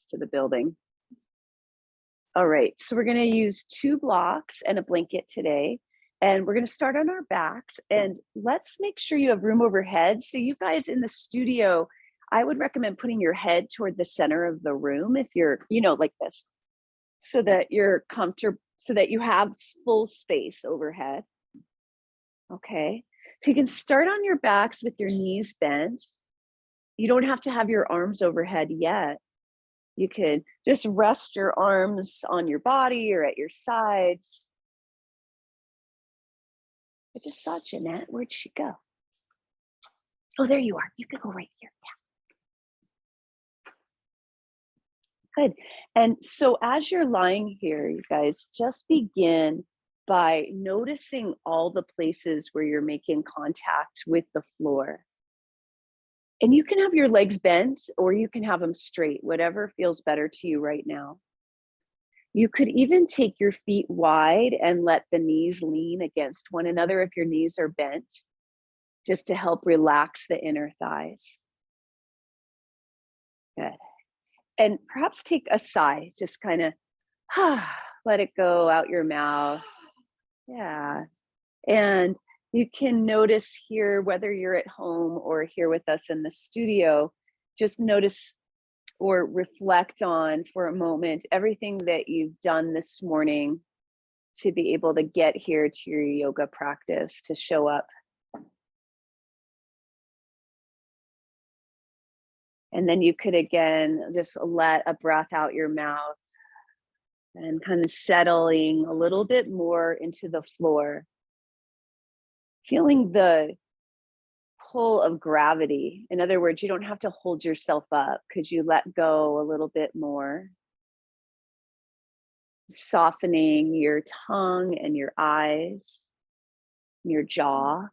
rest of the building. All right, so we're gonna use 2 blocks and a blanket today, and we're gonna start on our backs, and let's make sure you have room overhead. So you guys in the studio, I would recommend putting your head toward the center of the room if you're, like this, so that you're comfortable, so that you have full space overhead. Okay, so you can start on your backs with your knees bent. You don't have to have your arms overhead yet. You could just rest your arms on your body or at your sides. I just saw Jeanette. Where'd she go? Oh, there you are. You could go right here. Yeah. Good. And so as you're lying here, you guys, just begin by noticing all the places where you're making contact with the floor. And you can have your legs bent or you can have them straight, whatever feels better to you right now. You could even take your feet wide and let the knees lean against one another if your knees are bent, just to help relax the inner thighs. Good. And perhaps take a sigh, just kind of let it go out your mouth. Yeah. And you can notice here, whether you're at home or here with us in the studio, just notice or reflect on for a moment everything that you've done this morning to be able to get here to your yoga practice, to show up. And then you could again just let a breath out your mouth and kind of settling a little bit more into the floor. Feeling the pull of gravity. In other words, you don't have to hold yourself up. Could you let go a little bit more? Softening your tongue and your eyes, your jaw.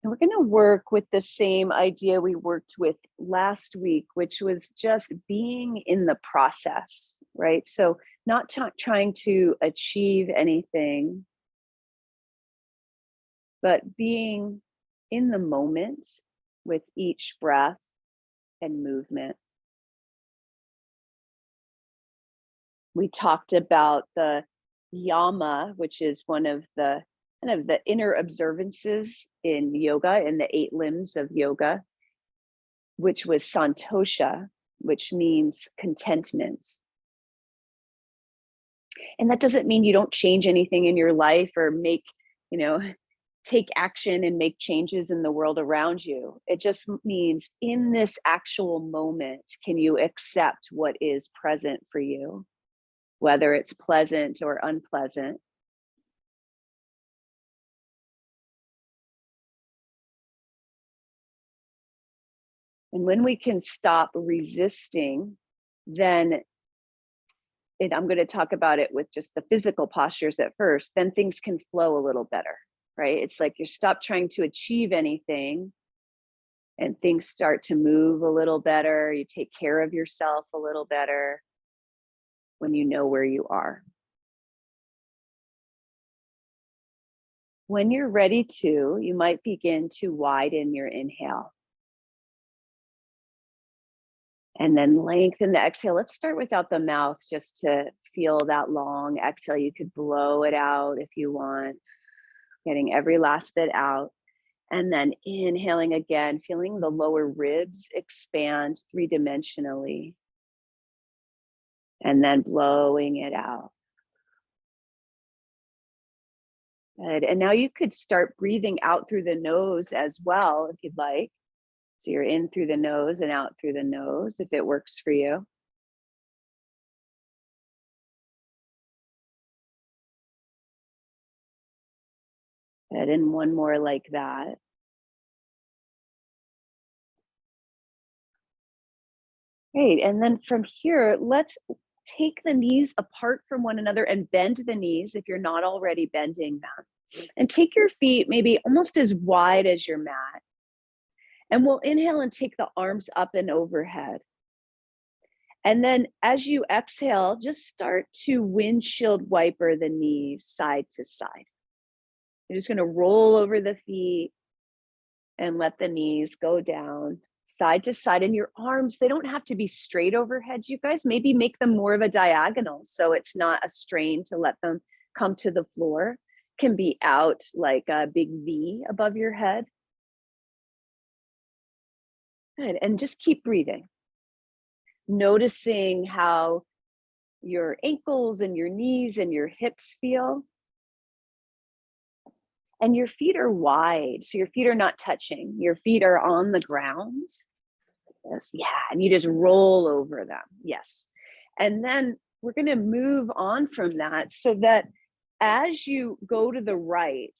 And we're going to work with the same idea we worked with last week, which was just being in the process, right? So not trying to achieve anything, but being in the moment with each breath and movement. We talked about the yama, which is one of the kind of the inner observances in yoga, in the 8 limbs of yoga, which was santosha, which means contentment. And that doesn't mean you don't change anything in your life or make, take action and make changes in the world around you. It just means in this actual moment, can you accept what is present for you, whether it's pleasant or unpleasant? And when we can stop resisting, then I'm going to talk about it with just the physical postures at first, then things can flow a little better, right? It's like you stop trying to achieve anything and things start to move a little better. You take care of yourself a little better when you know where you are. When you're ready to, you might begin to widen your inhale. And then lengthen the exhale. Let's start without the mouth just to feel that long exhale. You could blow it out if you want, getting every last bit out. And then inhaling again, feeling the lower ribs expand 3-dimensionally. And then blowing it out. Good. And now you could start breathing out through the nose as well, if you'd like. So you're in through the nose and out through the nose, if it works for you. Good. And one more like that. Great. And then from here, let's take the knees apart from one another and bend the knees if you're not already bending them. And take your feet maybe almost as wide as your mat. And we'll inhale and take the arms up and overhead. And then as you exhale, just start to windshield wiper the knees side to side. You're just going to roll over the feet and let the knees go down side to side. And your arms, they don't have to be straight overhead, you guys. Maybe make them more of a diagonal so it's not a strain to let them come to the floor. Can be out like a big V above your head. Good, and just keep breathing. Noticing how your ankles and your knees and your hips feel. And your feet are wide, so your feet are not touching. Your feet are on the ground. Yes, yeah, and you just roll over them, yes. And then we're gonna move on from that so that as you go to the right,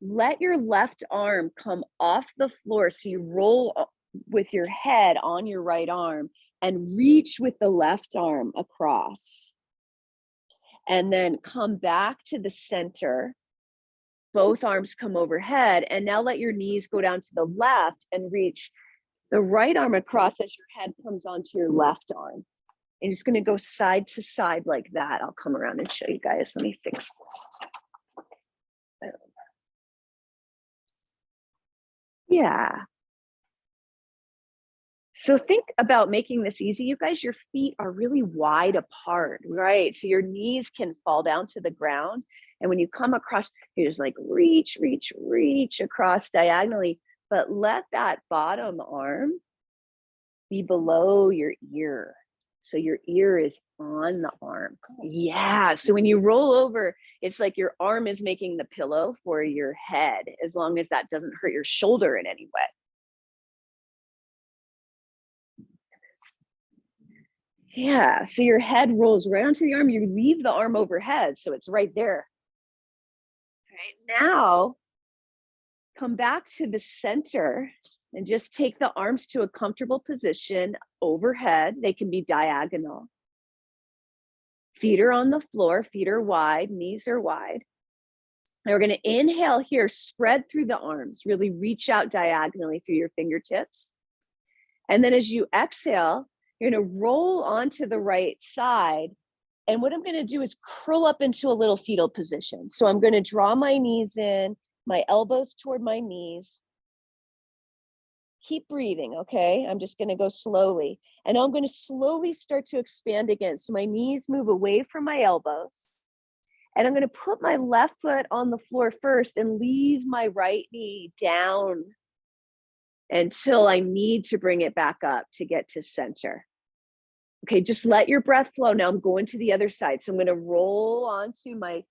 let your left arm come off the floor. So you roll with your head on your right arm and reach with the left arm across. And then come back to the center. Both arms come overhead, and now let your knees go down to the left and reach the right arm across as your head comes onto your left arm. And just gonna go side to side like that. I'll come around and show you guys. Let me fix this. Yeah. So think about making this easy, you guys. Your feet are really wide apart, right? So your knees can fall down to the ground. And when you come across, you just like reach, reach, reach across diagonally, but let that bottom arm be below your ear. So your ear is on the arm. Yeah, so when you roll over, it's like your arm is making the pillow for your head, as long as that doesn't hurt your shoulder in any way. Yeah, so your head rolls right onto the arm, you leave the arm overhead, so it's right there. Right now, come back to the center and just take the arms to a comfortable position overhead. They can be diagonal. Feet are on the floor, feet are wide, knees are wide. And we're gonna inhale here, spread through the arms, really reach out diagonally through your fingertips. And then as you exhale, you're gonna roll onto the right side. And what I'm gonna do is curl up into a little fetal position. So I'm gonna draw my knees in, my elbows toward my knees. Keep breathing, okay? I'm just gonna go slowly. And I'm gonna slowly start to expand again. So my knees move away from my elbows. And I'm gonna put my left foot on the floor first and leave my right knee down until I need to bring it back up to get to center. Okay, just let your breath flow. Now I'm going to the other side. So I'm gonna roll onto my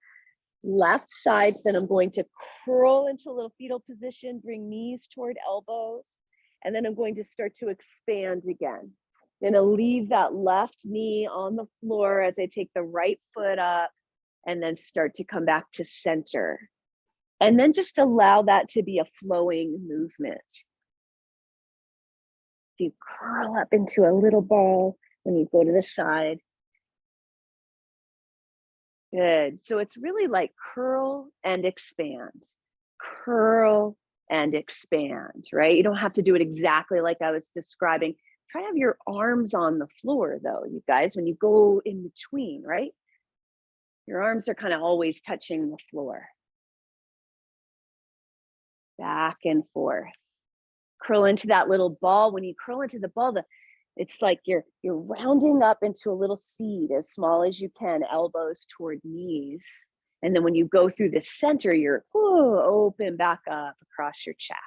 left side, then I'm going to curl into a little fetal position, bring knees toward elbows, and then I'm going to start to expand again. I'm gonna leave that left knee on the floor as I take the right foot up and then start to come back to center. And then just allow that to be a flowing movement. You curl up into a little ball when you go to the side. Good. So it's really like curl and expand, curl and expand, right? You don't have to do it exactly like I was describing. Try to have your arms on the floor though, you guys, when you go in between, right? Your arms are kind of always touching the floor. Back and forth. Curl into that little ball. When you curl into the ball, it's like you're rounding up into a little seed as small as you can, elbows toward knees. And then when you go through the center, you're open back up across your chest.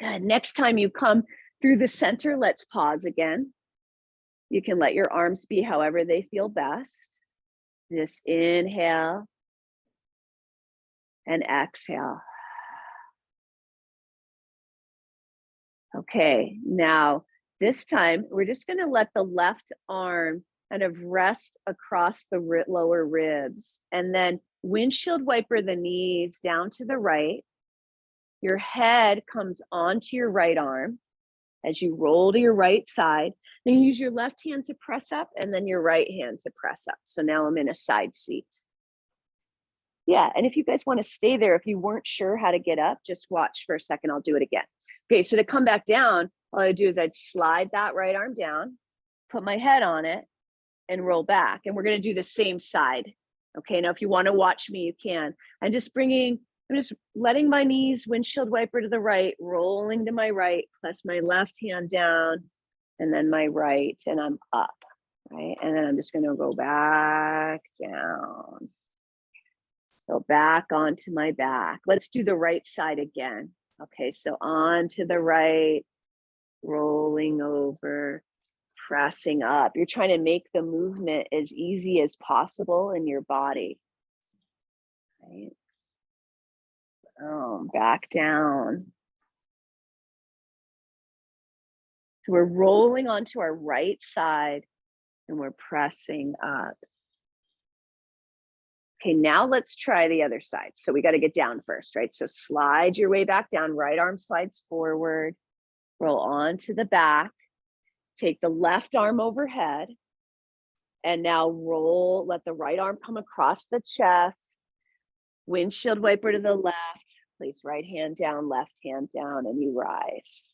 Good. Next time you come through the center, let's pause again. You can let your arms be however they feel best. Just inhale and exhale. Okay, now this time we're just going to let the left arm kind of rest across the lower ribs, and then windshield wiper the knees down to the right. Your head comes onto your right arm as you roll to your right side. Then you use your left hand to press up and then your right hand to press up. So now I'm in a side seat. Yeah, and if you guys want to stay there, if you weren't sure how to get up, just watch for a second, I'll do it again. Okay, so to come back down, all I do is I'd slide that right arm down, put my head on it, and roll back. And we're gonna do the same side. Okay, now if you wanna watch me, you can. I'm just bringing I'm just letting my knees windshield wiper to the right, rolling to my right, plus my left hand down, and then my right, and I'm up, right? And then I'm just gonna go back down. Go back onto my back. Let's do the right side again. Okay, so on to the right, rolling over, pressing up. You're trying to make the movement as easy as possible in your body, right? Back down. So we're rolling onto our right side and we're pressing up. Okay, now let's try the other side. So we got to get down first, right? So slide your way back down, right arm slides forward, roll onto the back, take the left arm overhead, and now roll, let the right arm come across the chest, windshield wiper to the left, place right hand down, left hand down, and you rise.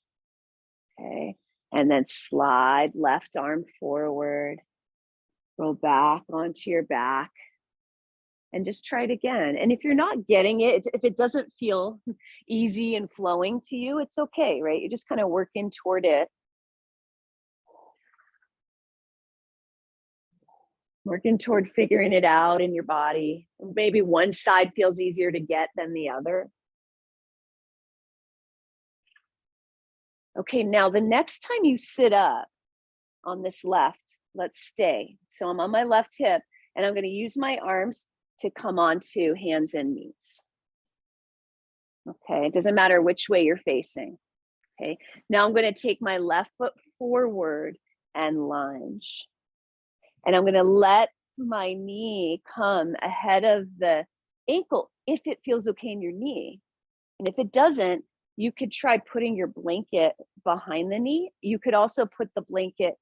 Okay, and then slide left arm forward, roll back onto your back, and just try it again. And if you're not getting it, if it doesn't feel easy and flowing to you, it's okay, right? You're just kind of working toward it. Working toward figuring it out in your body. Maybe one side feels easier to get than the other. Okay, now the next time you sit up on this left, let's stay. So I'm on my left hip and I'm going to use my arms to come onto hands and knees. Okay, it doesn't matter which way you're facing. Okay, now I'm going to take my left foot forward and lunge. And I'm going to let my knee come ahead of the ankle if it feels okay in your knee. And if it doesn't, you could try putting your blanket behind the knee. You could also put the blanket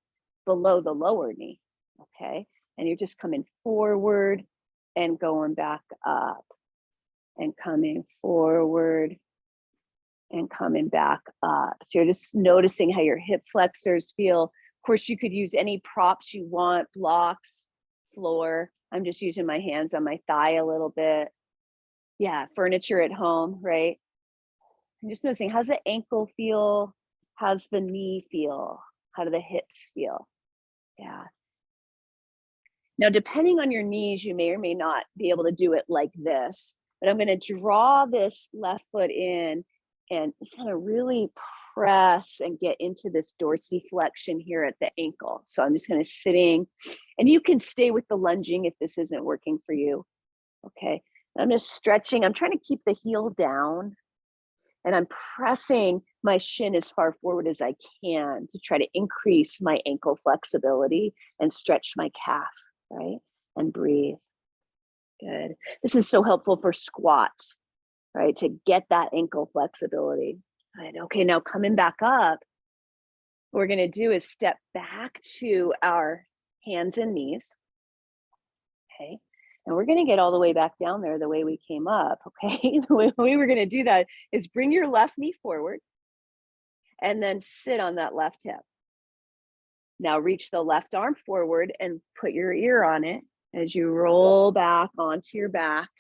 below the lower knee, okay? And you're just coming forward and going back up and coming forward and coming back up. So you're just noticing how your hip flexors feel. Of course, you could use any props you want, blocks, floor. I'm just using my hands on my thigh a little bit. Yeah, furniture at home, right? I'm just noticing, how's the ankle feel? How's the knee feel? How do the hips feel? Yeah. Now, depending on your knees, you may or may not be able to do it like this, but I'm going to draw this left foot in and just kind of really press and get into this dorsiflexion here at the ankle. So I'm just kind of sitting, and you can stay with the lunging if this isn't working for you. Okay. I'm just stretching. I'm trying to keep the heel down, and I'm pressing my shin as far forward as I can to try to increase my ankle flexibility and stretch my calf, right? And breathe. Good. This is so helpful for squats, right? To get that ankle flexibility. Good. Okay, now coming back up, what we're going to do is step back to our hands and knees. Okay. And we're going to get all the way back down there the way we came up. Okay. The way we're going to do that is bring your left knee forward and then sit on that left hip. Now reach the left arm forward and put your ear on it as you roll back onto your back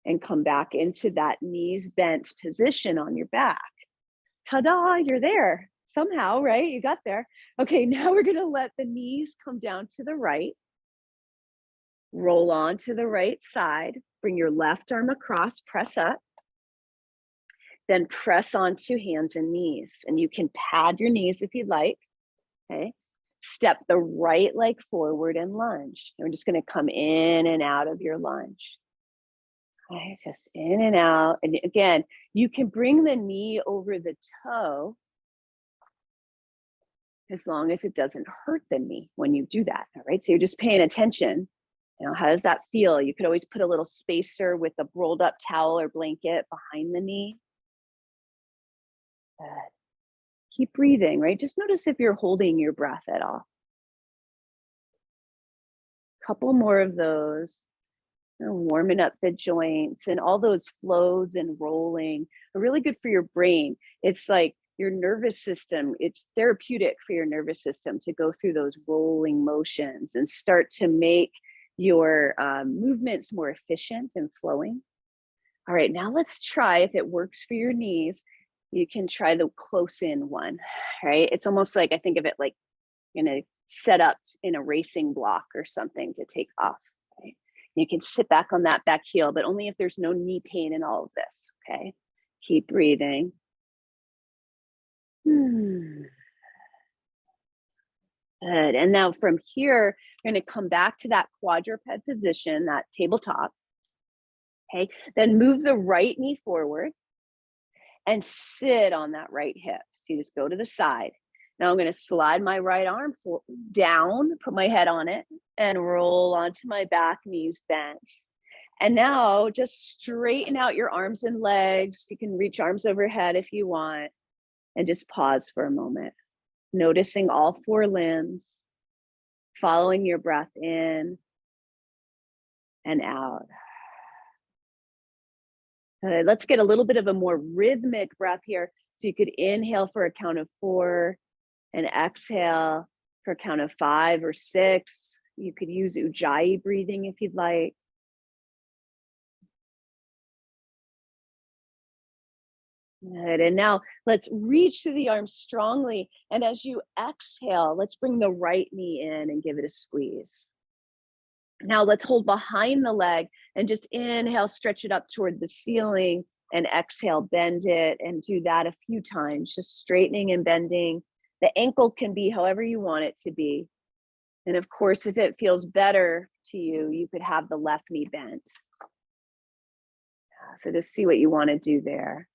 and come back into that knees bent position on your back. Ta-da, you're there somehow, right? You got there. Okay, now we're going to let the knees come down to the right. Roll on to the right side. Bring your left arm across, press up. Then press onto hands and knees. And you can pad your knees if you'd like. Okay. Step the right leg forward and lunge. And we're just going to come in and out of your lunge. Okay, just in and out. And again, you can bring the knee over the toe as long as it doesn't hurt the knee when you do that. All right. So you're just paying attention. You know, how does that feel? You could always put a little spacer with a rolled up towel or blanket behind the knee. Good. Keep breathing, right? Just notice if you're holding your breath at all. Couple more of those. Warming up the joints, and all those flows and rolling are really good for your brain. It's like your nervous system, it's therapeutic for your nervous system to go through those rolling motions and start to make your movements more efficient and flowing. All right, now let's try, if it works for your knees, you can try the close in one, right? It's almost like, I think of it like, set up in a racing block or something to take off, right? You can sit back on that back heel, but only if there's no knee pain in all of this, okay? Keep breathing. Good. And now from here, you're going to come back to that quadruped position, that tabletop. Okay. Then move the right knee forward and sit on that right hip. So you just go to the side. Now I'm going to slide my right arm down, put my head on it, and roll onto my back, knees bent. And now just straighten out your arms and legs. You can reach arms overhead if you want, and just pause for a moment. Noticing all four limbs, following your breath in and out. Let's get a little bit of a more rhythmic breath here. So you could inhale for a count of 4 and exhale for a count of 5 or 6. You could use Ujjayi breathing if you'd like. Good. And now let's reach through the arms strongly. And as you exhale, let's bring the right knee in and give it a squeeze. Now let's hold behind the leg and just inhale, stretch it up toward the ceiling, and exhale, bend it, and do that a few times, just straightening and bending. The ankle can be however you want it to be. And of course, if it feels better to you, you could have the left knee bent. So just see what you want to do there.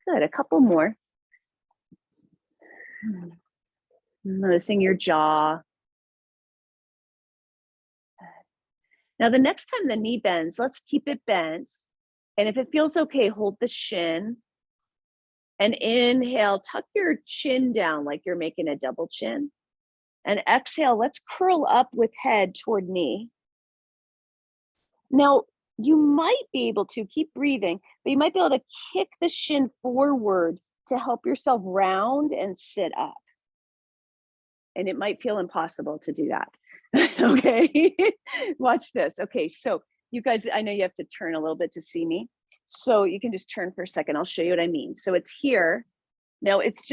Good, a couple more. Noticing your jaw. Now the next time the knee bends, let's keep it bent. And if it feels okay, hold the shin. And inhale, tuck your chin down like you're making a double chin. And exhale, let's curl up with head toward knee. Now, you might be able to keep breathing, but you might be able to kick the shin forward to help yourself round and sit up. And it might feel impossible to do that. Okay, watch this. Okay, so you guys, I know you have to turn a little bit to see me. So you can just turn for a second. I'll show you what I mean. So it's here. Now it's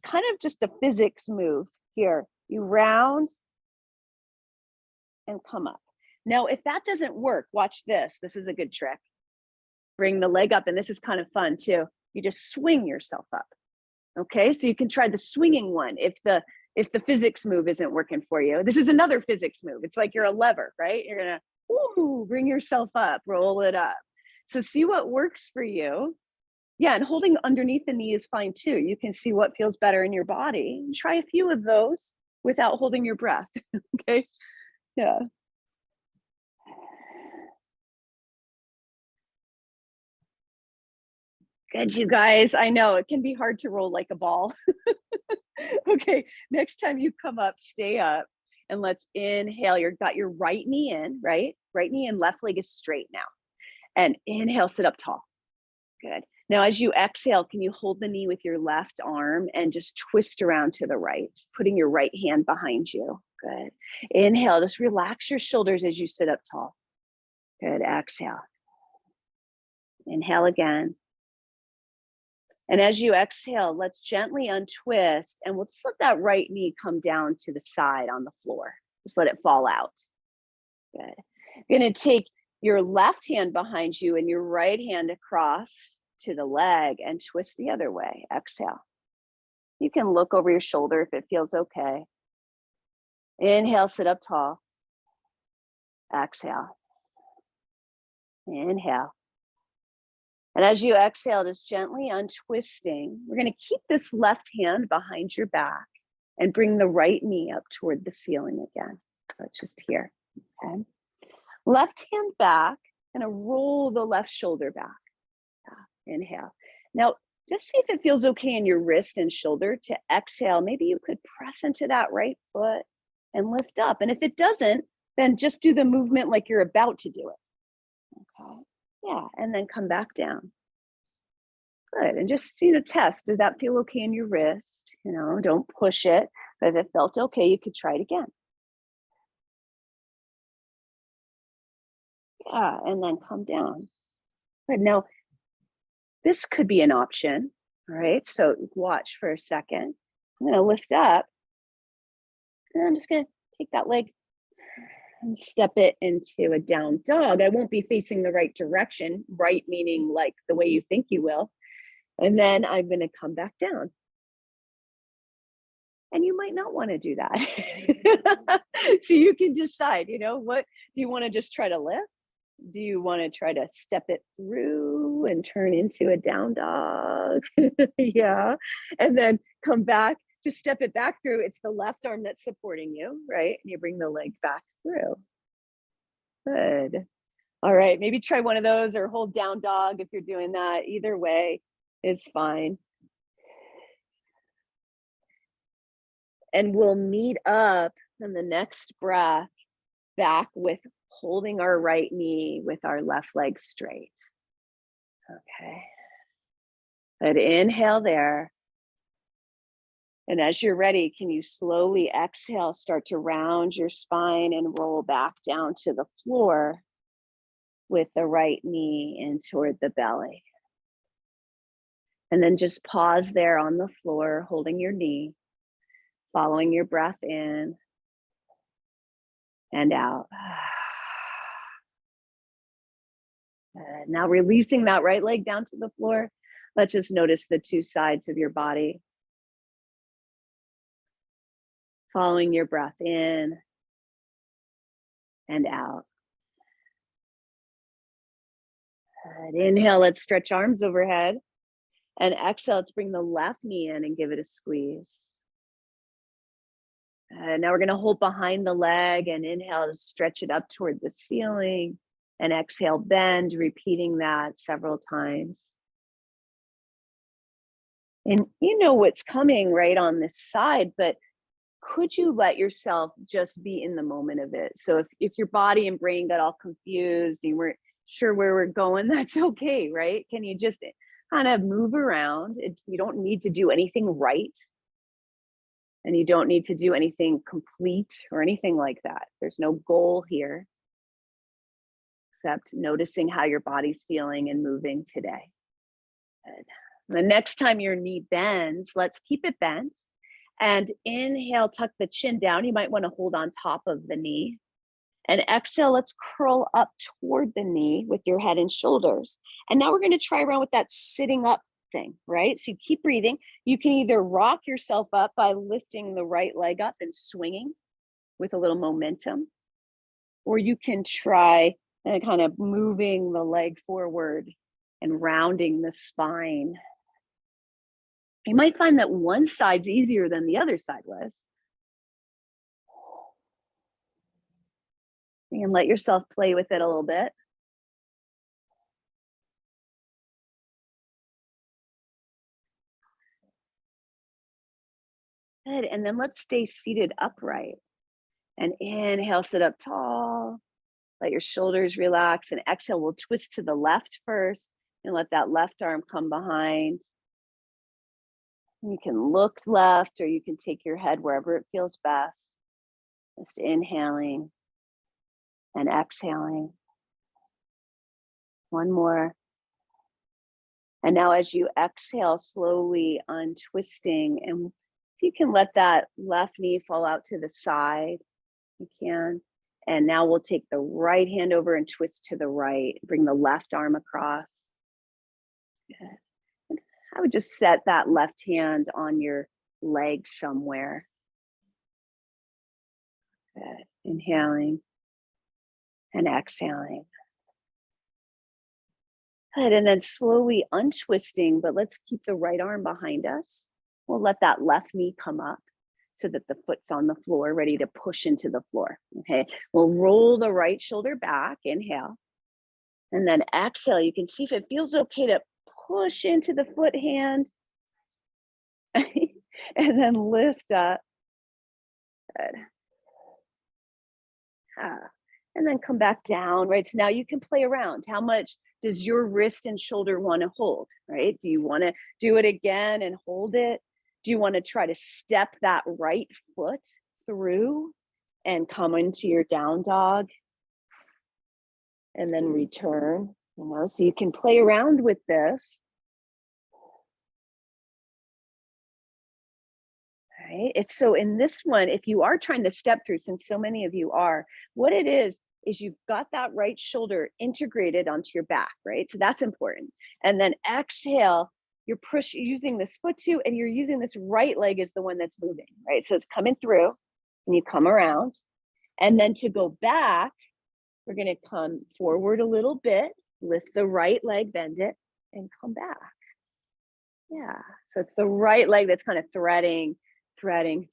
kind of just a physics move here. You round and come up. Now, if that doesn't work, watch this. This is a good trick. Bring the leg up, and this is kind of fun too. You just swing yourself up. Okay, so you can try the swinging one if the physics move isn't working for you. This is another physics move. It's like you're a lever, right? You're gonna bring yourself up, roll it up. So see what works for you. Yeah, and holding underneath the knee is fine too. You can see what feels better in your body. Try a few of those without holding your breath. Okay, yeah. Good, you guys. I know it can be hard to roll like a ball. Okay, next time you come up, stay up, and let's inhale. You've got your right knee in, right? Right knee in, left leg is straight now. And inhale, sit up tall. Good. Now, as you exhale, can you hold the knee with your left arm and just twist around to the right, putting your right hand behind you? Good. Inhale, just relax your shoulders as you sit up tall. Good. Exhale. Inhale again. And as you exhale, let's gently untwist, and we'll just let that right knee come down to the side on the floor. Just let it fall out. Good. You're going to take your left hand behind you and your right hand across to the leg and twist the other way. Exhale. You can look over your shoulder if it feels okay. Inhale, sit up tall. Exhale. Inhale. And as you exhale, just gently untwisting, we're going to keep this left hand behind your back and bring the right knee up toward the ceiling again. That's just here. Okay. Left hand back, and roll the left shoulder back. Inhale. Now, just see if it feels okay in your wrist and shoulder to exhale. Maybe you could press into that right foot and lift up. And if it doesn't, then just do the movement like you're about to do it. Okay. Yeah, and then come back down. Good, and just, test, did that feel okay in your wrist? Don't push it, but if it felt okay, you could try it again. Yeah, and then come down. Good, now this could be an option. All right, so watch for a second. I'm gonna lift up and I'm just gonna take that leg and step it into a down dog. I won't be facing the right direction, right meaning like the way you think you will. And then I'm gonna come back down. And you might not want to do that. So you can decide, what do you want to just try to lift? Do you want to try to step it through and turn into a down dog? Yeah. And then come back to step it back through. It's the left arm that's supporting you, right? And you bring the leg back through. Good. All right. Maybe try one of those or hold down dog if you're doing that. Either way, it's fine. And we'll meet up in the next breath back with holding our right knee with our left leg straight. Okay. Good. Inhale there. And as you're ready, can you slowly exhale, start to round your spine and roll back down to the floor with the right knee in toward the belly. And then just pause there on the floor, holding your knee, following your breath in and out. Now releasing that right leg down to the floor. Let's just notice the two sides of your body. Following your breath in and out. Good. Inhale, let's stretch arms overhead. And exhale, let's bring the left knee in and give it a squeeze. Now we're going to hold behind the leg and inhale to stretch it up toward the ceiling. And exhale, bend, repeating that several times. And you know what's coming right on this side, but could you let yourself just be in the moment of it? So if your body and brain got all confused and you weren't sure where we're going, that's okay, right? Can you just kind of move around? You don't need to do anything right. And you don't need to do anything complete or anything like that. There's no goal here, except noticing how your body's feeling and moving today. Good. The next time your knee bends, let's keep it bent. And inhale, tuck the chin down. You might want to hold on top of the knee. And exhale, let's curl up toward the knee with your head and shoulders. And now we're going to try around with that sitting up thing, right? So you keep breathing. You can either rock yourself up by lifting the right leg up and swinging with a little momentum, or you can try kind of moving the leg forward and rounding the spine. You might find that one side's easier than the other side was. You can let yourself play with it a little bit. Good. And then let's stay seated upright. And inhale, sit up tall. Let your shoulders relax. And exhale, we'll twist to the left first and let that left arm come behind. You can look left or you can take your head wherever it feels best. Just inhaling and exhaling. One more. And now as you exhale, slowly untwisting. And if you can let that left knee fall out to the side, you can. And now we'll take the right hand over and twist to the right. Bring the left arm across. Good. I would just set that left hand on your leg somewhere. Good. Inhaling and exhaling. Good. And then slowly untwisting, but let's keep the right arm behind us. We'll let that left knee come up so that the foot's on the floor, ready to push into the floor. Okay. We'll roll the right shoulder back. Inhale. And then exhale. You can see if it feels okay to push into the foot hand. And then lift up. Good. And then come back down, right? So now you can play around. How much does your wrist and shoulder want to hold, right? Do you want to do it again and hold it? Do you want to try to step that right foot through and come into your down dog and then return? So you can play around with this. right? It's so in this one, if you are trying to step through, since so many of you are, what it is you've got that right shoulder integrated onto your back, right? So that's important. And then exhale, you're using this foot too, and you're using this right leg as the one that's moving, right? So it's coming through and you come around. And then to go back, we're going to come forward a little bit, lift the right leg, bend it, and come back. Yeah, so it's the right leg that's kind of threading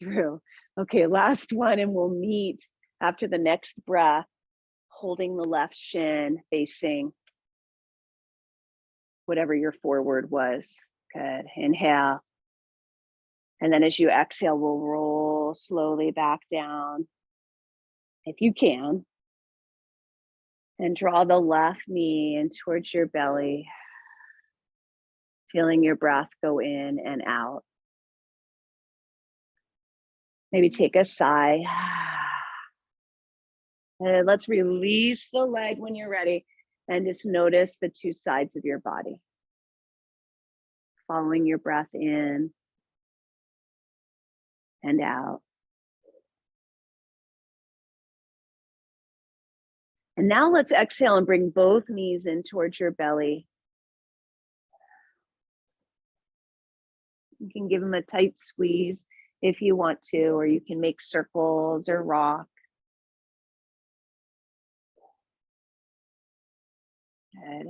through. Okay, last one, and we'll meet after the next breath, holding the left shin facing whatever your forward was. Good, inhale. And then as you exhale, we'll roll slowly back down, if you can. And draw the left knee in towards your belly, feeling your breath go in and out. Maybe take a sigh. And let's release the leg when you're ready and just notice the two sides of your body. Following your breath in and out. And now let's exhale and bring both knees in towards your belly. You can give them a tight squeeze if you want to, or you can make circles or rock. Good.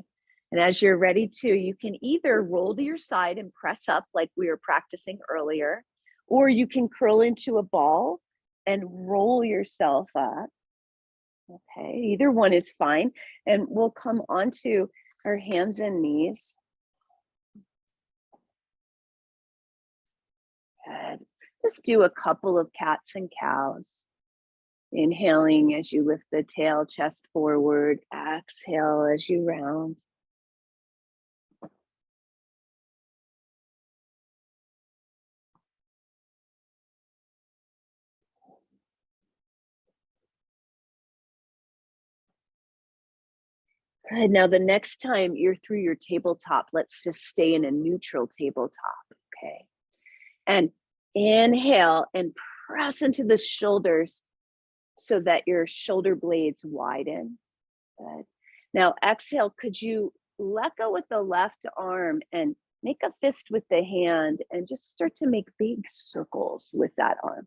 And as you're ready to, you can either roll to your side and press up like we were practicing earlier, or you can curl into a ball and roll yourself up. Okay, either one is fine. And we'll come onto our hands and knees. Good. Just do a couple of cats and cows. Inhaling as you lift the tail, chest forward. Exhale as you round. Good. Now, the next time you're through your tabletop, let's just stay in a neutral tabletop. Okay. And inhale and press into the shoulders so that your shoulder blades widen. Good. Now, exhale, could you let go with the left arm and make a fist with the hand and just start to make big circles with that arm.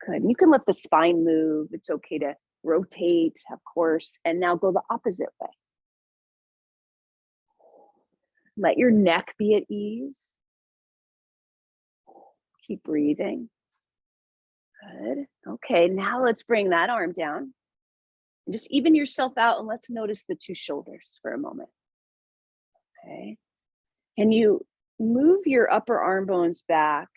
Good. You can let the spine move. It's okay to rotate, of course, and now go the opposite way. Let your neck be at ease. Keep breathing. Good. Okay, now let's bring that arm down. And just even yourself out and let's notice the two shoulders for a moment. Okay. And you move your upper arm bones back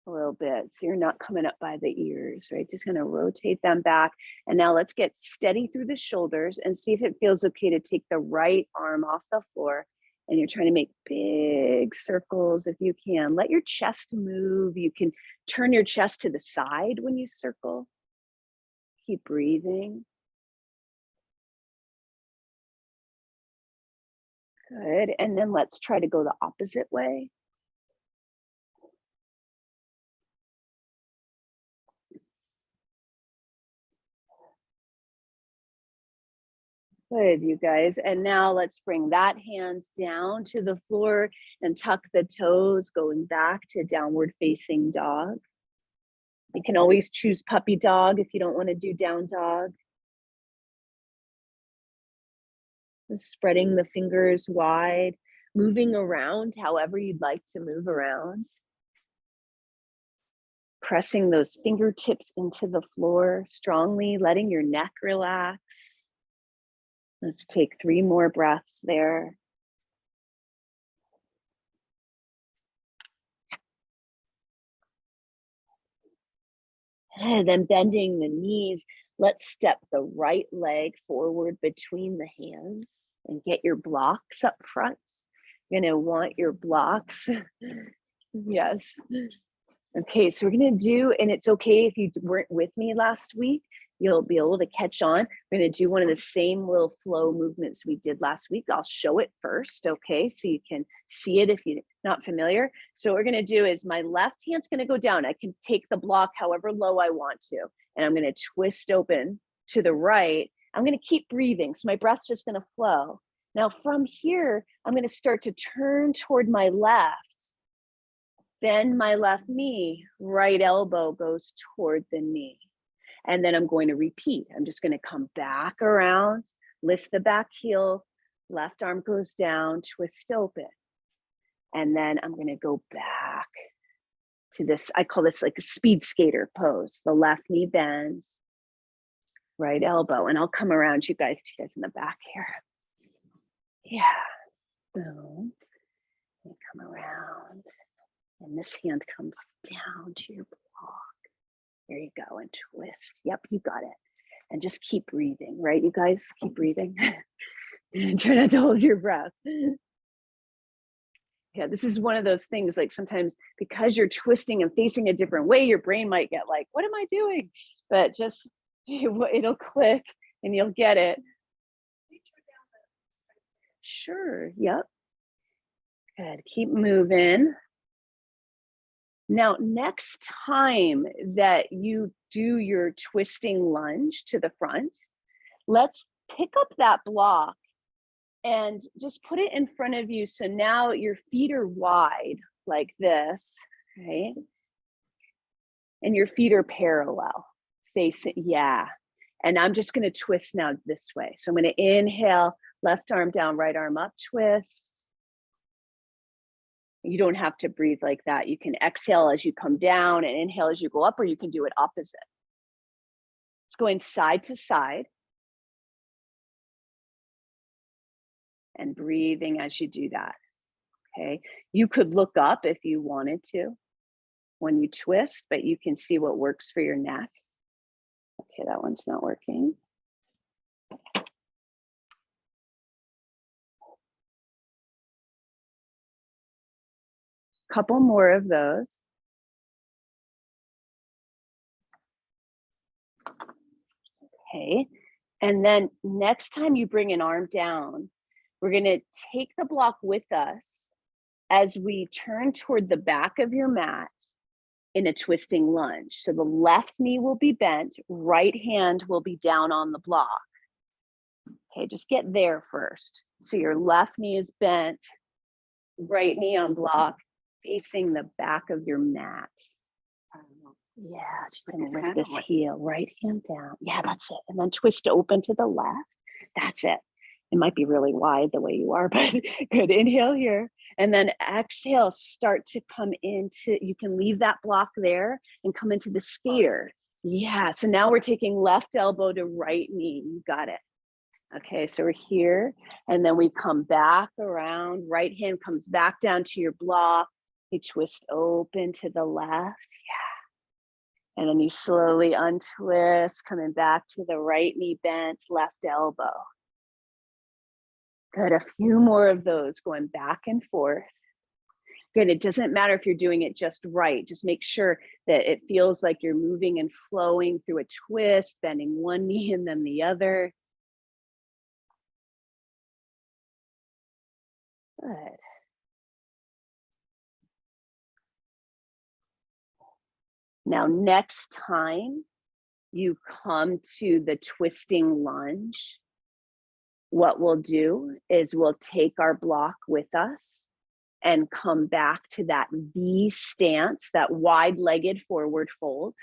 a little bit so you're not coming up by the ears, right? Just gonna rotate them back. And now let's get steady through the shoulders and see if it feels okay to take the right arm off the floor. And you're trying to make big circles if you can. Let your chest move. You can turn your chest to the side when you circle. Keep breathing. Good. And then let's try to go the opposite way. Good, you guys. And now let's bring that hands down to the floor and tuck the toes, going back to downward facing dog. You can always choose puppy dog if you don't want to do down dog. Just spreading the fingers wide, moving around however you'd like to move around. Pressing those fingertips into the floor strongly, letting your neck relax. Let's take 3 more breaths there. And then bending the knees, let's step the right leg forward between the hands and get your blocks up front. You're gonna want your blocks. Yes. Okay, so we're gonna do, and it's okay if you weren't with me last week, you'll be able to catch on. We're going to do one of the same little flow movements we did last week. I'll show it first, okay? So you can see it if you're not familiar. So what we're going to do is my left hand's going to go down. I can take the block however low I want to, and I'm going to twist open to the right. I'm going to keep breathing, so my breath's just going to flow. Now from here, I'm going to start to turn toward my left, bend my left knee, right elbow goes toward the knee. And then I'm going to repeat. I'm just going to come back around, lift the back heel, left arm goes down, twist open. And then I'm going to go back to this, I call this like a speed skater pose. The left knee bends, right elbow, and I'll come around you guys in the back here. Yeah, boom, and come around, and this hand comes down to your block. There you go, and twist. Yep, you got it. And just keep breathing, right? You guys keep breathing. Try not to hold your breath. Yeah, this is one of those things, like sometimes because you're twisting and facing a different way, your brain might get like, what am I doing? But just, it'll click and you'll get it. Sure, yep. Good, keep moving. Now, next time that you do your twisting lunge to the front, let's pick up that block and just put it in front of you. So now your feet are wide like this, right? And your feet are parallel, facing, yeah. And I'm just gonna twist now this way. So I'm gonna inhale, left arm down, right arm up, twist. You don't have to breathe like that. You can exhale as you come down and inhale as you go up, or you can do it opposite. It's going side to side. And breathing as you do that, okay? You could look up if you wanted to when you twist, but you can see what works for your neck. Okay, that one's not working. Couple more of those. Okay, and then next time you bring an arm down, we're gonna take the block with us as we turn toward the back of your mat in a twisting lunge. So the left knee will be bent, right hand will be down on the block. Okay, just get there first. So your left knee is bent, right knee on block, facing the back of your mat. Yeah, so you can lift this heel, right hand down. Yeah, that's it. And then twist open to the left. That's it. It might be really wide the way you are, but good. Inhale here. And then exhale, start to come into, you can leave that block there and come into the skater. Yeah, so now we're taking left elbow to right knee. You got it. Okay, so we're here, and then we come back around, right hand comes back down to your block, you twist open to the left, yeah. And then you slowly untwist, coming back to the right knee bent, left elbow. Good, a few more of those going back and forth. Good, it doesn't matter if you're doing it just right, just make sure that it feels like you're moving and flowing through a twist, bending one knee and then the other. Good. Now, next time you come to the twisting lunge, what we'll do is we'll take our block with us and come back to that V stance, that wide-legged forward fold,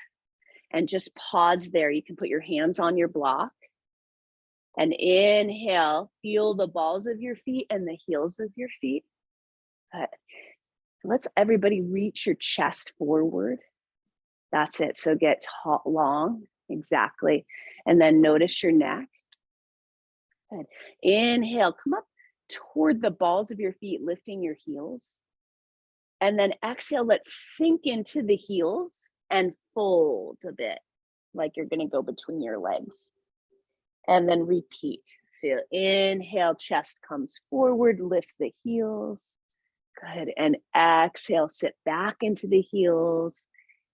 and just pause there. You can put your hands on your block and inhale, feel the balls of your feet and the heels of your feet. Let's everybody reach your chest forward. That's it. So get tall, long, exactly. And then notice your neck. Good. Inhale, come up toward the balls of your feet, lifting your heels. And then exhale, let's sink into the heels and fold a bit, like you're gonna go between your legs. And then repeat. So inhale, chest comes forward, lift the heels. Good, and exhale, sit back into the heels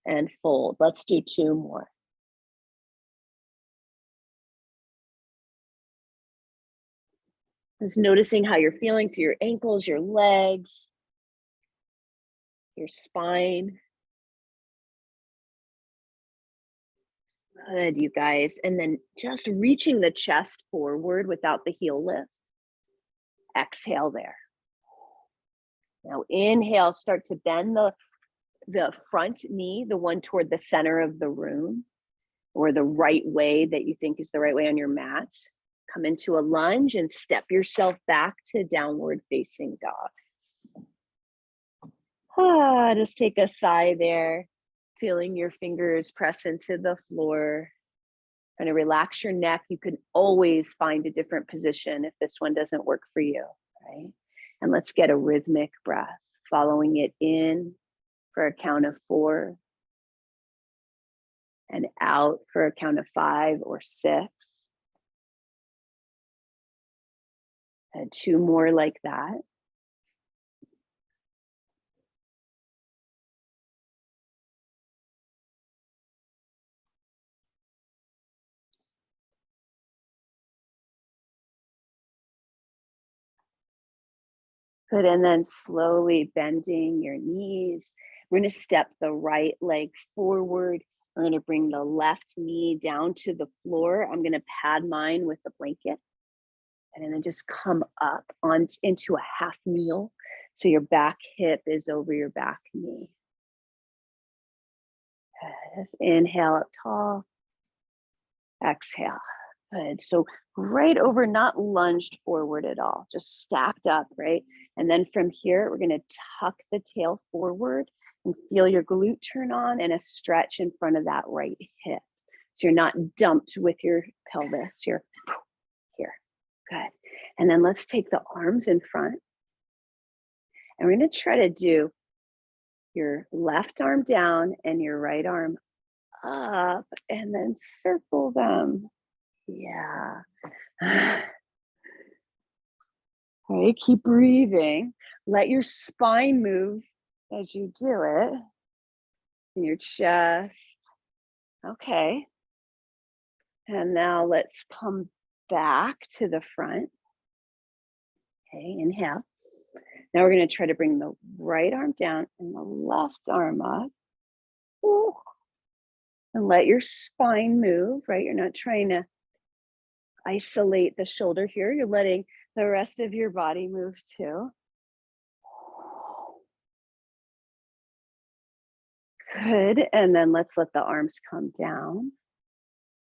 and fold. Let's do two more. Just noticing how you're feeling through your ankles, your legs, your spine. Good, you guys. And then just reaching the chest forward without the heel lift. Exhale there. Now inhale, start to bend the front knee, the one toward the center of the room, or the right way that you think is the right way on your mat. Come into a lunge and step yourself back to downward facing dog. Just take a sigh there, feeling your fingers press into the floor. Trying to relax your neck. You can always find a different position if this one doesn't work for you, right? And let's get a rhythmic breath, following it in for a count of 4 and out for a count of 5 or 6. And 2 more like that. Good, and then slowly bending your knees. We're gonna step the right leg forward. We're gonna bring the left knee down to the floor. I'm gonna pad mine with a blanket. And then just come up into a half kneel. So your back hip is over your back knee. Good. Just inhale up tall. Exhale. Good. So right over, not lunged forward at all, just stacked up, right? And then from here, we're going to tuck the tail forward and feel your glute turn on and a stretch in front of that right hip. So you're not dumped with your pelvis. You're here. Good. And then let's take the arms in front. And we're going to try to do your left arm down and your right arm up, and then circle them. Yeah. All right, keep breathing. Let your spine move as you do it. In your chest. Okay. And now let's come back to the front. Okay, inhale. Now we're going to try to bring the right arm down and the left arm up. Ooh. And let your spine move, right? You're not trying to isolate the shoulder here. You're letting the rest of your body move too. Good. And then let's let the arms come down.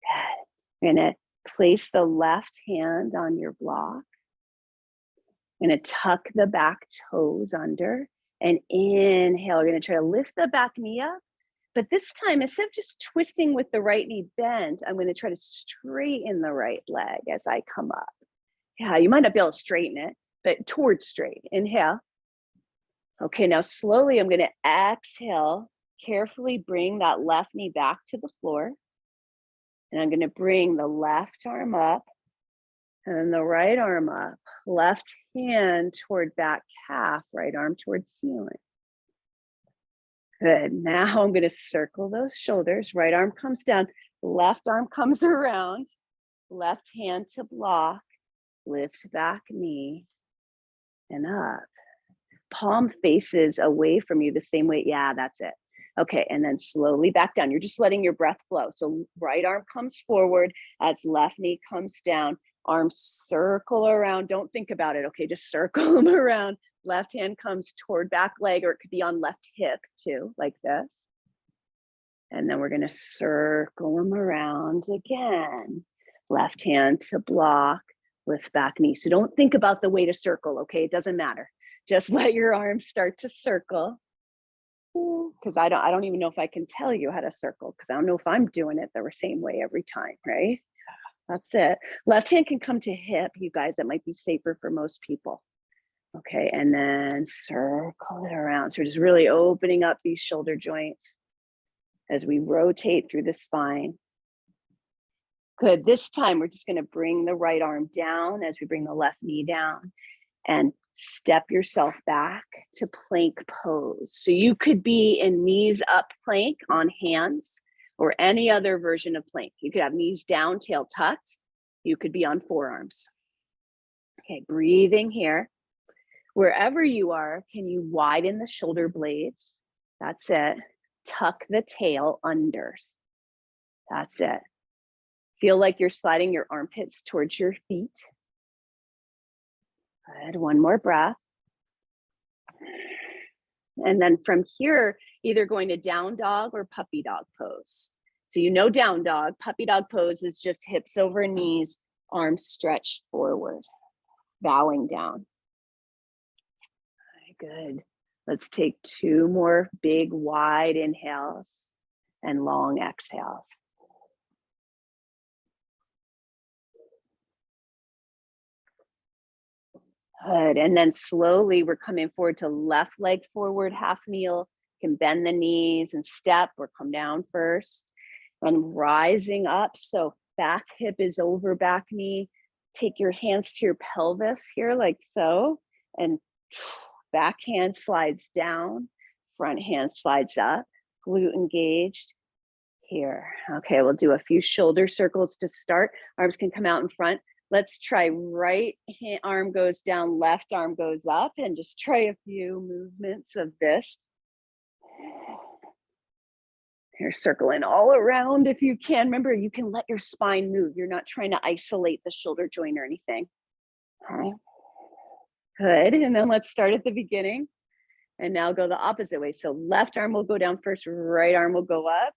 Good. You're going to place the left hand on your block. You're going to tuck the back toes under and inhale. You're going to try to lift the back knee up. But this time, instead of just twisting with the right knee bent, I'm going to try to straighten the right leg as I come up. Yeah, you might not be able to straighten it, but towards straight. Inhale. Okay, now slowly I'm going to exhale. Carefully bring that left knee back to the floor. And I'm going to bring the left arm up and then the right arm up. Left hand toward back calf, right arm towards ceiling. Good. Now I'm going to circle those shoulders. Right arm comes down, left arm comes around, left hand to block, lift back knee and up. Palm faces away from you the same way. Yeah, that's it. Okay, and then slowly back down. You're just letting your breath flow. So right arm comes forward as left knee comes down. Arms circle around. Don't think about it. Okay, just circle them around. Left hand comes toward back leg, or it could be on left hip too, like this. And then we're going to circle them around again. Left hand to block, lift back knee. So don't think about the way to circle, okay? It doesn't matter. Just let your arms start to circle. Because I don't even know if I can tell you how to circle, because I don't know if I'm doing it the same way every time, right? That's it. Left hand can come to hip, you guys. That might be safer for most people. Okay, and then circle it around. So we're just really opening up these shoulder joints as we rotate through the spine. Good. This time we're just going to bring the right arm down as we bring the left knee down and step yourself back to plank pose. So you could be in knees up plank on hands or any other version of plank. You could have knees down, tail tucked. You could be on forearms. Okay, breathing here. Wherever you are, can you widen the shoulder blades? That's it. Tuck the tail under. That's it. Feel like you're sliding your armpits towards your feet. Good, one more breath. And then from here, either going to down dog or puppy dog pose. So you know down dog, puppy dog pose is just hips over knees, arms stretched forward, bowing down. Good. Let's take 2 more big, wide inhales and long exhales. Good. And then slowly we're coming forward to left leg forward, half kneel. You can bend the knees and step or come down first. And rising up. So back hip is over back knee. Take your hands to your pelvis here like so. And back hand slides down. Front hand slides up. Glute engaged here. Okay, we'll do a few shoulder circles to start. Arms can come out in front. Let's try right hand, arm goes down, left arm goes up, and just try a few movements of this. You're circling all around if you can. Remember, you can let your spine move. You're not trying to isolate the shoulder joint or anything. All right. Good. And then let's start at the beginning. And now go the opposite way. So left arm will go down first, right arm will go up.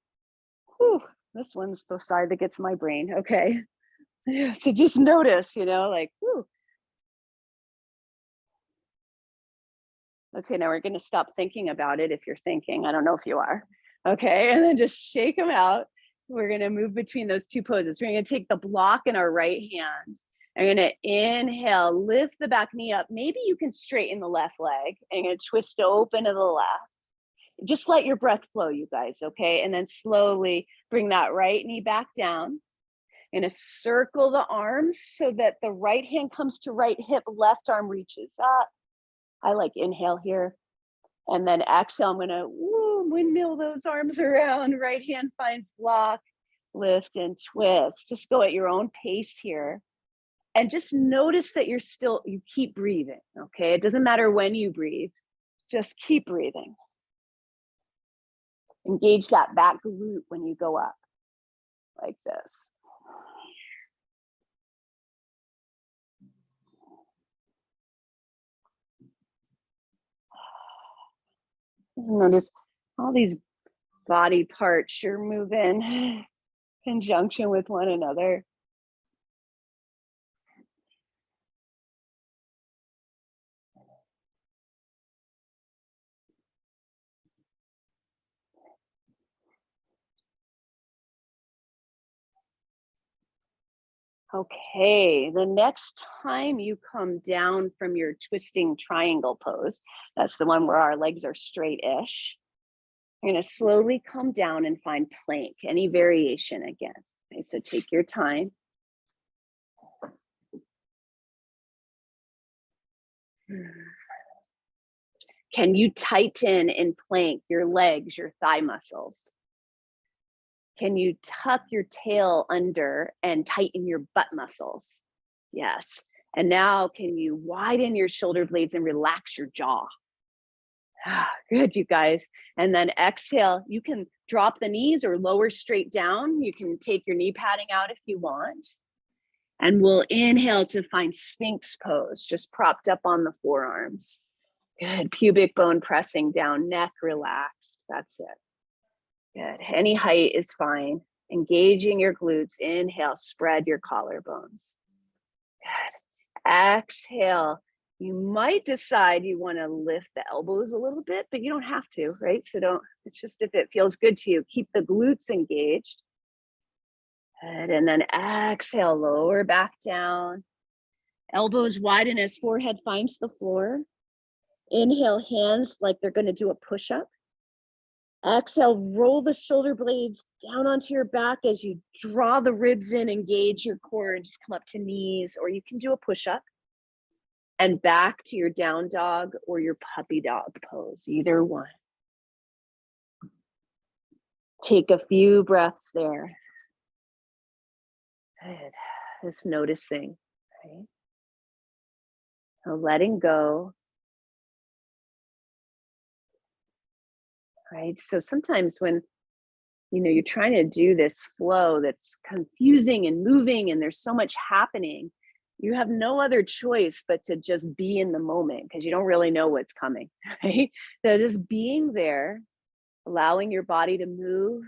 Whew, this one's the side that gets my brain. Okay. So just notice, like, whew. Okay, now we're going to stop thinking about it if you're thinking. I don't know if you are. Okay, and then just shake them out. We're going to move between those 2 poses. We're going to take the block in our right hand. I'm going to inhale, lift the back knee up. Maybe you can straighten the left leg. I'm going to twist open to the left. Just let your breath flow, you guys, okay? And then slowly bring that right knee back down. I'm going to circle the arms so that the right hand comes to right hip, left arm reaches up. I like inhale here. And then exhale, I'm gonna windmill those arms around. Right hand finds block, lift and twist. Just go at your own pace here. And just notice that you keep breathing, okay? It doesn't matter when you breathe, just keep breathing. Engage that back glute when you go up, like this. Just notice all these body parts you're moving in conjunction with one another. Okay, the next time you come down from your twisting triangle pose, that's the one where our legs are straight-ish. You're gonna slowly come down and find plank, any variation again. Okay, so take your time. Can you tighten in plank your legs, your thigh muscles? Can you tuck your tail under and tighten your butt muscles? Yes. And now can you widen your shoulder blades and relax your jaw? Good, you guys. And then exhale, you can drop the knees or lower straight down. You can take your knee padding out if you want. And we'll inhale to find Sphinx pose, just propped up on the forearms. Good, pubic bone pressing down, neck relaxed. That's it. Good, any height is fine. Engaging your glutes, inhale, spread your collarbones. Good, exhale. You might decide you want to lift the elbows a little bit, but you don't have to, right? So it's just if it feels good to you, keep the glutes engaged. Good, and then exhale, lower back down. Elbows widen as forehead finds the floor. Inhale, hands like they're going to do a push-up. Exhale, roll the shoulder blades down onto your back as you draw the ribs in, engage your core, and just come up to knees, or you can do a push-up. And back to your down dog or your puppy dog pose, either one. Take a few breaths there. Good. Just noticing, right? letting go. Right? So sometimes when you're trying to do this flow that's confusing and moving and there's so much happening, you have no other choice but to just be in the moment because you don't really know what's coming, right? So just being there, allowing your body to move,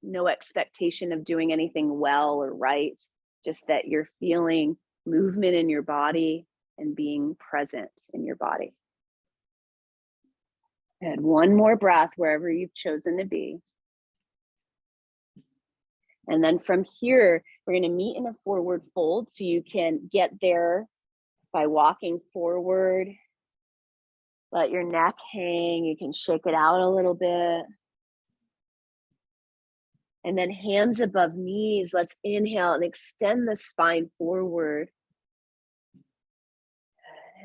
no expectation of doing anything well or right, just that you're feeling movement in your body and being present in your body. And one more breath wherever you've chosen to be. And then from here, we're going to meet in a forward fold. So you can get there by walking forward. Let your neck hang. You can shake it out a little bit. And then hands above knees. Let's inhale and extend the spine forward.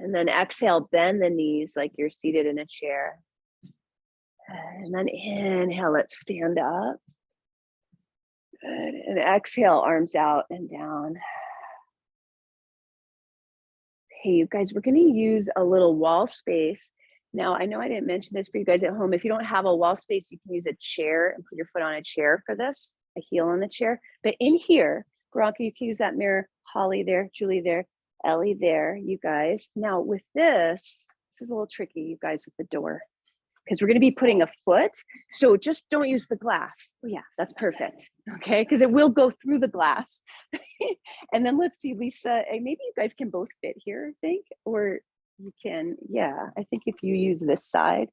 And then exhale, bend the knees like you're seated in a chair. And then inhale, let's stand up. Good. And exhale, arms out and down. Hey, you guys, we're going to use a little wall space. Now, I know I didn't mention this for you guys at home. If you don't have a wall space, you can use a chair and put your foot on a chair for this, a heel on the chair. But in here, Veronica, you can use that mirror. Holly there, Julie there, Ellie there, you guys. Now with this is a little tricky, you guys, with the door, because we're going to be putting a foot. So just don't use the glass. Oh yeah, that's perfect. Okay, because it will go through the glass. And then let's see, Lisa, maybe you guys can both fit here, I think, or you can, yeah, I think if you use this side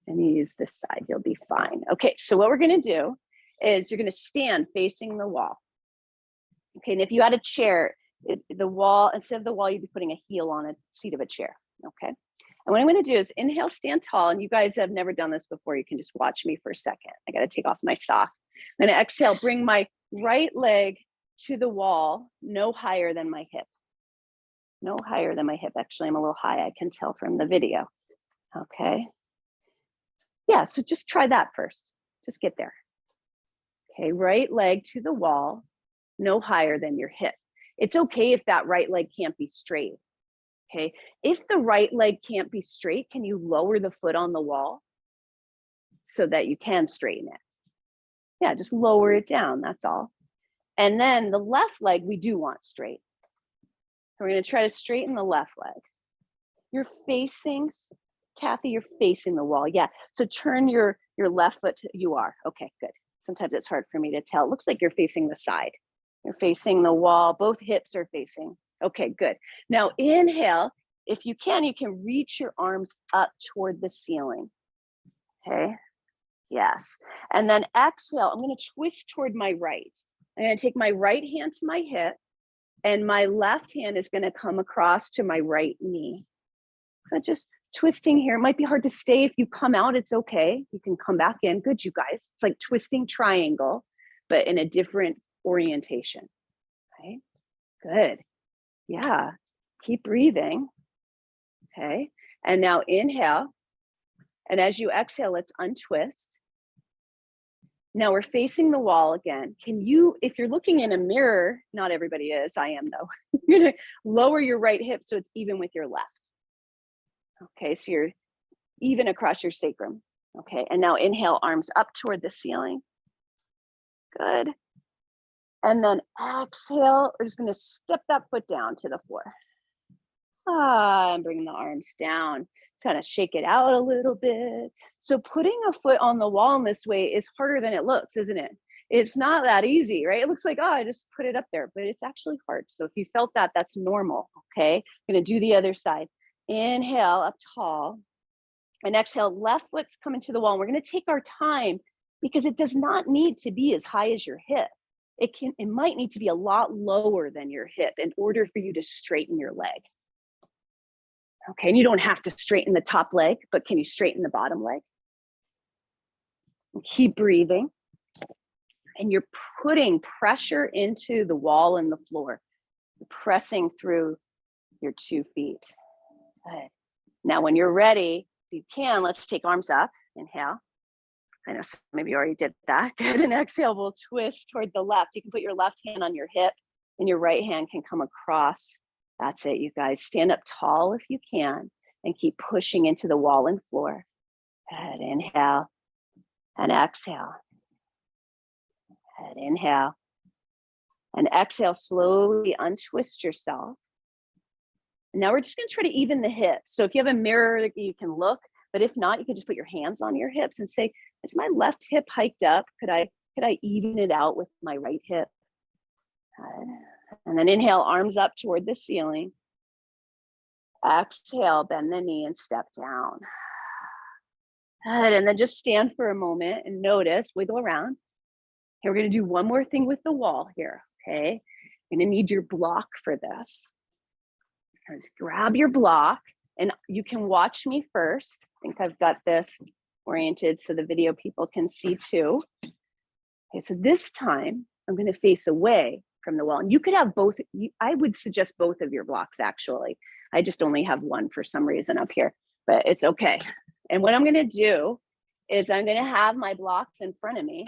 and you use this side, you'll be fine. Okay, so what we're going to do is you're going to stand facing the wall. Okay, and if you had a chair, the wall, instead of the wall, you'd be putting a heel on a seat of a chair. Okay. And what I'm going to do is inhale, stand tall. And you guys have never done this before. You can just watch me for a second. I got to take off my sock. I'm going to exhale, bring my right leg to the wall, no higher than my hip. No higher than my hip. Actually, I'm a little high. I can tell from the video. Okay. Yeah, so just try that first. Just get there. Okay, right leg to the wall, no higher than your hip. It's okay if that right leg can't be straight. Okay, if the right leg can't be straight, can you lower the foot on the wall so that you can straighten it? Yeah, just lower it down, that's all. And then the left leg, we do want straight. So we're gonna try to straighten the left leg. You're facing, Kathy, you're facing the wall. Yeah, so turn your left foot, you are, okay, good. Sometimes it's hard for me to tell. It looks like you're facing the side. You're facing the wall, both hips are facing. Okay, good. Now inhale, if you can reach your arms up toward the ceiling. Okay, yes. And then exhale, I'm gonna twist toward my right. I'm gonna take my right hand to my hip and my left hand is gonna come across to my right knee. Just twisting here. It might be hard to stay. If you come out, it's okay. You can come back in. Good, you guys. It's like twisting triangle, but in a different orientation. Okay, good. Yeah, keep breathing. Okay, and now inhale. And as you exhale, let's untwist. Now we're facing the wall again. Can you, if you're looking in a mirror, not everybody is, I am though, you're gonna lower your right hip so it's even with your left. Okay, so you're even across your sacrum. Okay, and now inhale, arms up toward the ceiling. Good. And then exhale, we're just gonna step that foot down to the floor. And bring the arms down. Kind of shake it out a little bit. So putting a foot on the wall in this way is harder than it looks, isn't it? It's not that easy, right? It looks like, oh, I just put it up there, but it's actually hard. So if you felt that, that's normal, okay? I'm gonna do the other side. Inhale, up tall. And exhale, left foot's coming to the wall. And we're gonna take our time because it does not need to be as high as your hip. It might need to be a lot lower than your hip in order for you to straighten your leg. Okay, and you don't have to straighten the top leg, but can you straighten the bottom leg? And keep breathing. And you're putting pressure into the wall and the floor. You're pressing through your 2 feet. Good. Now, when you're ready, if you can, let's take arms up. Inhale. I know some of you already did that. Good. And exhale, we'll twist toward the left. You can put your left hand on your hip and your right hand can come across That's it, you guys. Stand up tall if you can and keep pushing into the wall and floor. Good, inhale and exhale. Good, inhale and exhale. Slowly untwist yourself. And now we're just going to try to even the hips. So if you have a mirror, you can look, but if not, you can just put your hands on your hips and say, is my left hip hiked up? Could I even it out with my right hip? Good. And then inhale, arms up toward the ceiling. Exhale, bend the knee and step down. Good. And then just stand for a moment and notice, wiggle around. Okay, we're going to do one more thing with the wall here. Okay. You're going to need your block for this. Just grab your block and you can watch me first. I think I've got this oriented so the video people can see too. Okay, so this time I'm going to face away from the wall, and you could have both. I would suggest both of your blocks actually. I just only have one for some reason up here, but it's okay. And what I'm going to do is I'm going to have my blocks in front of me.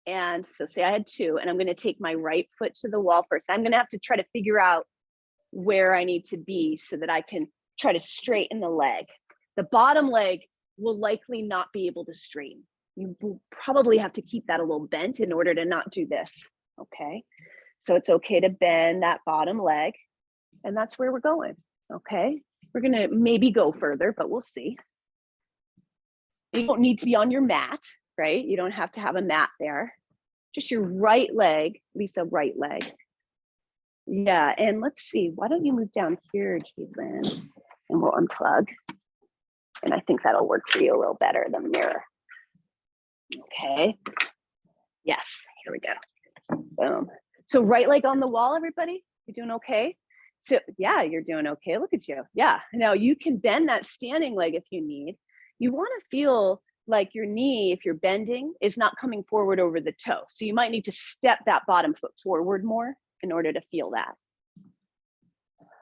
And so say I had two, and I'm going to take my right foot to the wall first. I'm going to have to try to figure out where I need to be so that I can try to straighten the leg. The bottom leg will likely not be able to straighten. You will probably have to keep that a little bent in order to not do this, okay? So it's okay to bend that bottom leg, and that's where we're going, okay? We're gonna maybe go further, but we'll see. You don't need to be on your mat, right? You don't have to have a mat there. Just your right leg, Lisa, right leg. Yeah, and let's see, why don't you move down here, Caitlin, and we'll unplug. And I think that'll work for you a little better than the mirror. Okay, yes, here we go, boom. So right leg on the wall, everybody, you doing okay? So yeah, you're doing okay, look at you. Yeah, now you can bend that standing leg if you need. You wanna feel like your knee, if you're bending, is not coming forward over the toe. So you might need to step that bottom foot forward more in order to feel that.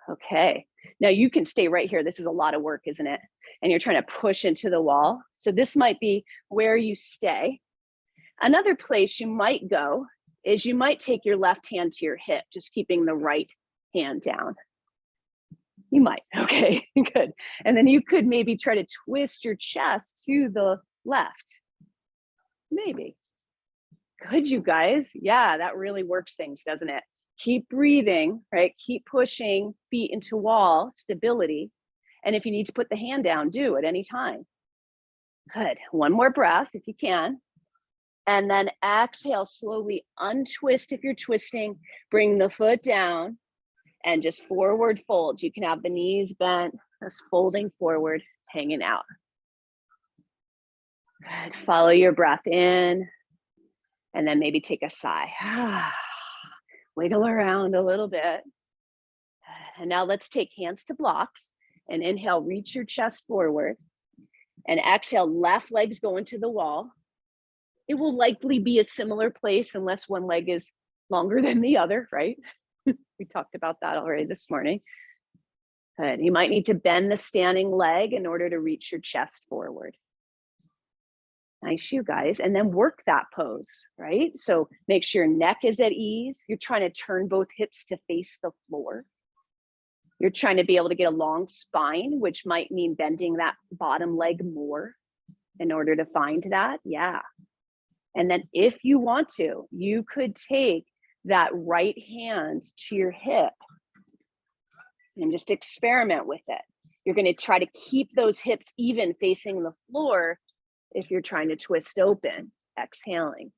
Okay, now you can stay right here. This is a lot of work, isn't it? And you're trying to push into the wall. So this might be where you stay. Another place you might go is you might take your left hand to your hip, just keeping the right hand down. You might, okay, good. And then you could maybe try to twist your chest to the left. Maybe. Good, you guys. Yeah, that really works things, doesn't it? Keep breathing, right? Keep pushing feet into wall, stability. And if you need to put the hand down, do at any time. Good. One more breath if you can. And then exhale, slowly untwist if you're twisting. Bring the foot down and just forward fold. You can have the knees bent, just folding forward, hanging out. Good. Follow your breath in and then maybe take a sigh. Wiggle around a little bit. And now let's take hands to blocks and inhale, reach your chest forward, and exhale, left leg's going to the wall. It will likely be a similar place unless one leg is longer than the other, right? We talked about that already this morning. Good. You might need to bend the standing leg in order to reach your chest forward. Nice, you guys. And then work that pose, right? So make sure your neck is at ease. You're trying to turn both hips to face the floor. You're trying to be able to get a long spine, which might mean bending that bottom leg more in order to find that. Yeah. And then if you want to, you could take that right hand to your hip and just experiment with it. You're going to try to keep those hips even facing the floor if you're trying to twist open, exhaling.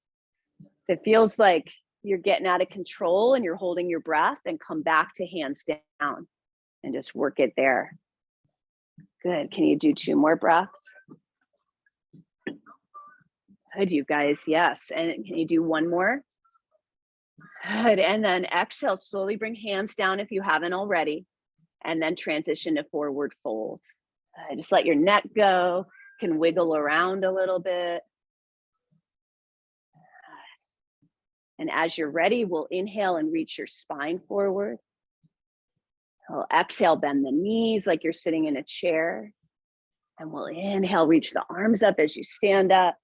If it feels like you're getting out of control and you're holding your breath, then come back to hands down and just work it there. Good. Can you do 2 more breaths? Good, you guys. Yes. And can you do 1 more? Good. And then exhale, slowly bring hands down if you haven't already, and then transition to forward fold. Just let your neck go. Can wiggle around a little bit. And as you're ready, we'll inhale and reach your spine forward. We'll exhale, bend the knees like you're sitting in a chair. And we'll inhale, reach the arms up as you stand up.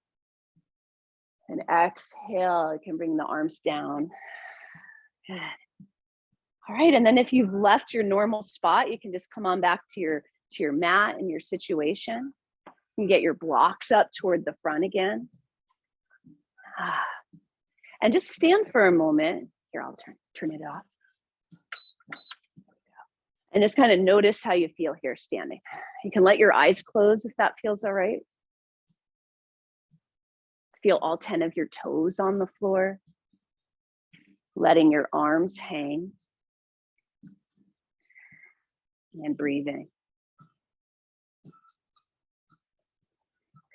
And exhale, you can bring the arms down. Good. All right, and then if you've left your normal spot, you can just come on back to your mat and your situation. You can get your blocks up toward the front again. And just stand for a moment. Here, I'll turn it off. And just kind of notice how you feel here standing. You can let your eyes close if that feels all right. Feel all 10 of your toes on the floor, letting your arms hang, and breathing.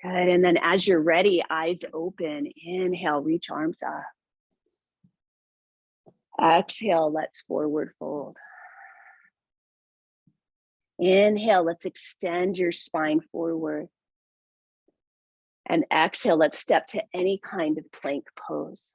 Good, and then as you're ready, eyes open, inhale, reach arms up. Exhale, let's forward fold. Inhale, let's extend your spine forward. And exhale, let's step to any kind of plank pose.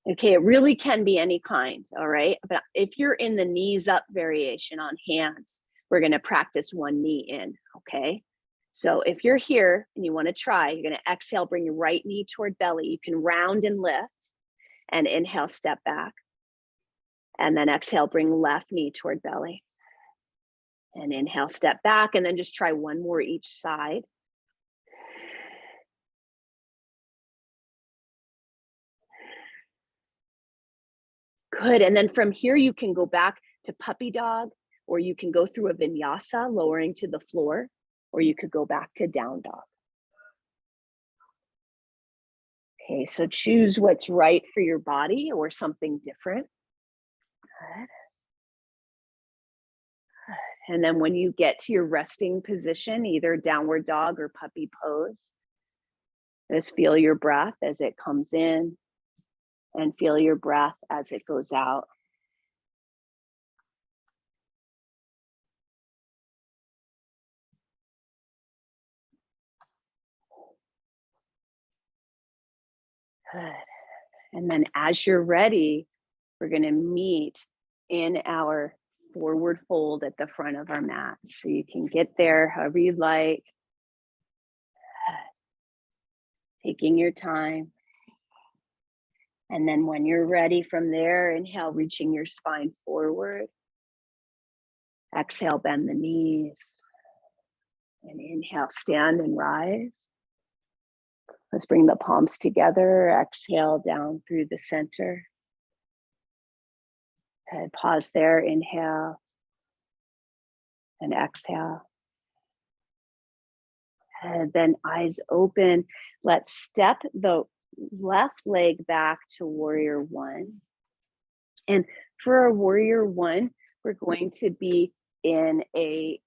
Okay, it really can be any kind, all right? But if you're in the knees up variation on hands, we're gonna practice one knee in, okay? So if you're here and you wanna try, you're gonna exhale, bring your right knee toward belly. You can round and lift, and inhale, step back. And then exhale, bring left knee toward belly. And inhale, step back, and then just try one more each side. Good, and then from here, you can go back to puppy dog, or you can go through a vinyasa, lowering to the floor, or you could go back to down dog. Okay, so choose what's right for your body or something different. Good. And then when you get to your resting position, either downward dog or puppy pose, just feel your breath as it comes in and feel your breath as it goes out. Good. And then as you're ready, we're going to meet in our forward fold at the front of our mat. So you can get there however you'd like. Taking your time. And then when you're ready from there, inhale, reaching your spine forward. Exhale, bend the knees. And inhale, stand and rise. Let's bring the palms together. Exhale down through the center. And pause there, inhale. And exhale. And then eyes open. Let's step the left leg back to warrior one. And for a warrior one, we're going to be in a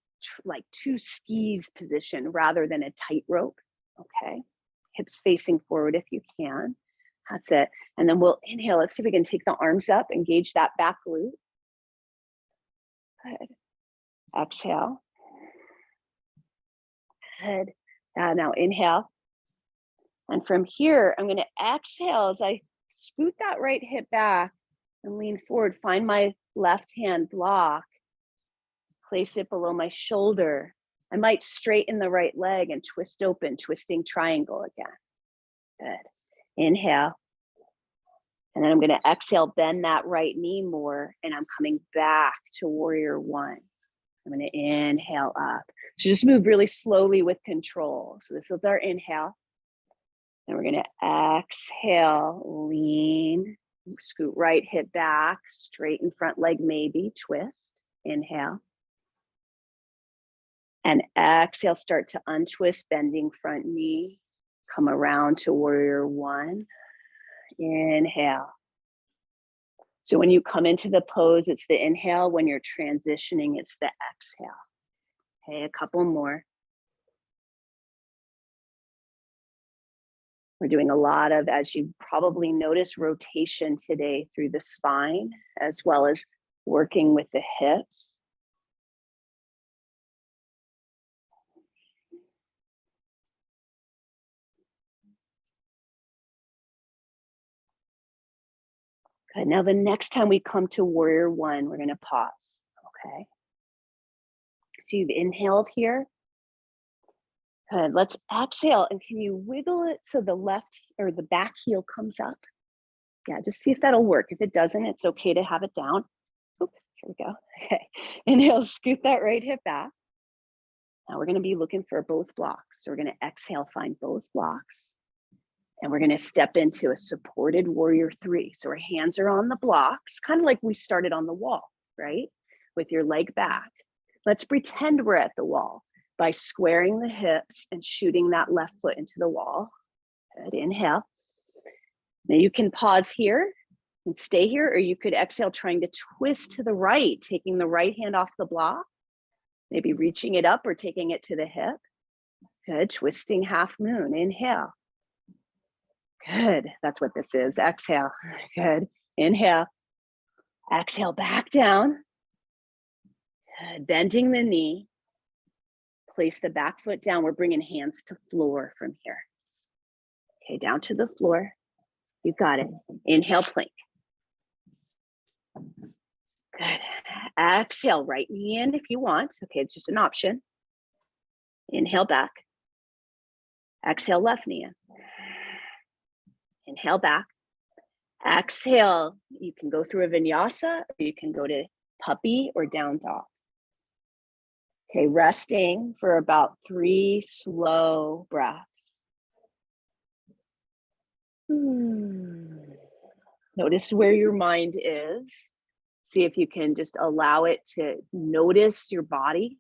like two skis position rather than a tightrope. Okay, hips facing forward if you can. That's it. And then we'll inhale. Let's see if we can take the arms up, engage that back glute. Good. Exhale. Good. Now inhale. And from here, I'm going to exhale as I scoot that right hip back and lean forward. Find my left hand block. Place it below my shoulder. I might straighten the right leg and twist open, twisting triangle again. Good. Inhale. And then I'm going to exhale, bend that right knee more, and I'm coming back to warrior one. I'm going to inhale up. So just move really slowly with control. So this is our inhale. And we're going to exhale, lean, scoot right hip back, straighten front leg maybe, twist, inhale. And exhale, start to untwist, bending front knee. Come around to warrior one. Inhale. So when you come into the pose, it's the inhale. When you're transitioning, it's the exhale. Okay, a couple more. We're doing a lot of, as you probably notice, rotation today through the spine, as well as working with the hips. Good. Now the next time we come to warrior one, we're going to pause. Okay. So you've inhaled here. Good. Let's exhale. And can you wiggle it so the left or the back heel comes up? Yeah, just see if that'll work. If it doesn't, it's okay to have it down. Oop, here we go. Okay, inhale, scoot that right hip back. Now we're gonna be looking for both blocks. So we're gonna exhale, find both blocks. And we're gonna step into a supported warrior three. So our hands are on the blocks, kind of like we started on the wall, right? With your leg back. Let's pretend we're at the wall by squaring the hips and shooting that left foot into the wall. Good, inhale. Now you can pause here and stay here, or you could exhale trying to twist to the right, taking the right hand off the block, maybe reaching it up or taking it to the hip. Good, twisting half moon, inhale. Good, that's what this is, exhale. Good, inhale. Exhale, back down. Good, bending the knee. Place the back foot down. We're bringing hands to floor from here. Okay, down to the floor. You got it. Inhale, plank. Good. Exhale, right knee in if you want. Okay, it's just an option. Inhale back. Exhale, left knee in. Inhale back. Exhale, you can go through a vinyasa, or you can go to puppy or down dog. Okay, resting for about 3 slow breaths. Notice where your mind is. See if you can just allow it to notice your body,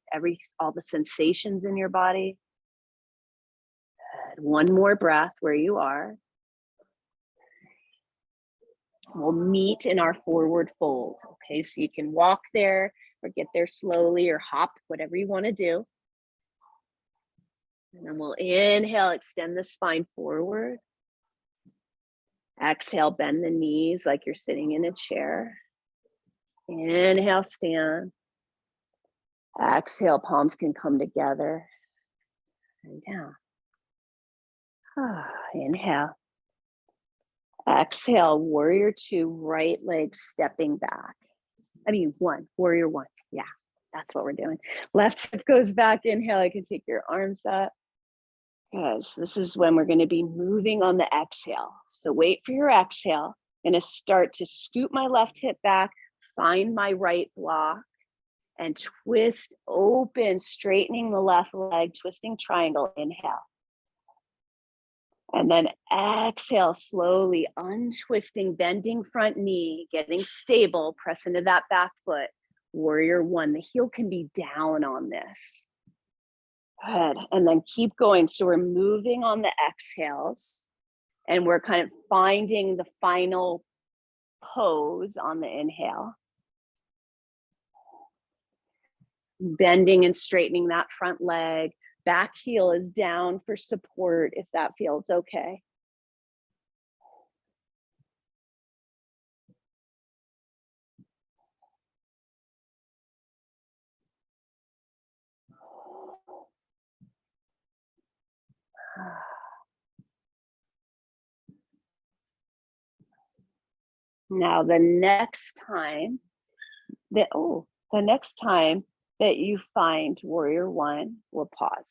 all the sensations in your body. Good. One more breath where you are. We'll meet in our forward fold. Okay, so you can walk there or get there slowly or hop, whatever you want to do. And then we'll inhale, extend the spine forward. Exhale, bend the knees like you're sitting in a chair. Inhale, stand. Exhale, palms can come together. And down. Inhale. Exhale, warrior two, right leg stepping back. One, warrior one. Yeah, that's what we're doing. Left hip goes back. Inhale, I can take your arms up. Good, so this is when we're gonna be moving on the exhale. So wait for your exhale. I'm gonna start to scoot my left hip back, find my right block, and twist open, straightening the left leg, twisting triangle, inhale. And then exhale, slowly untwisting, bending front knee, getting stable, press into that back foot. Warrior one, the heel can be down on this. Good, and then keep going. So we're moving on the exhales and we're kind of finding the final pose on the inhale. Bending and straightening that front leg. Back heel is down for support if that feels okay. Now the next time that you find warrior one, we'll pause.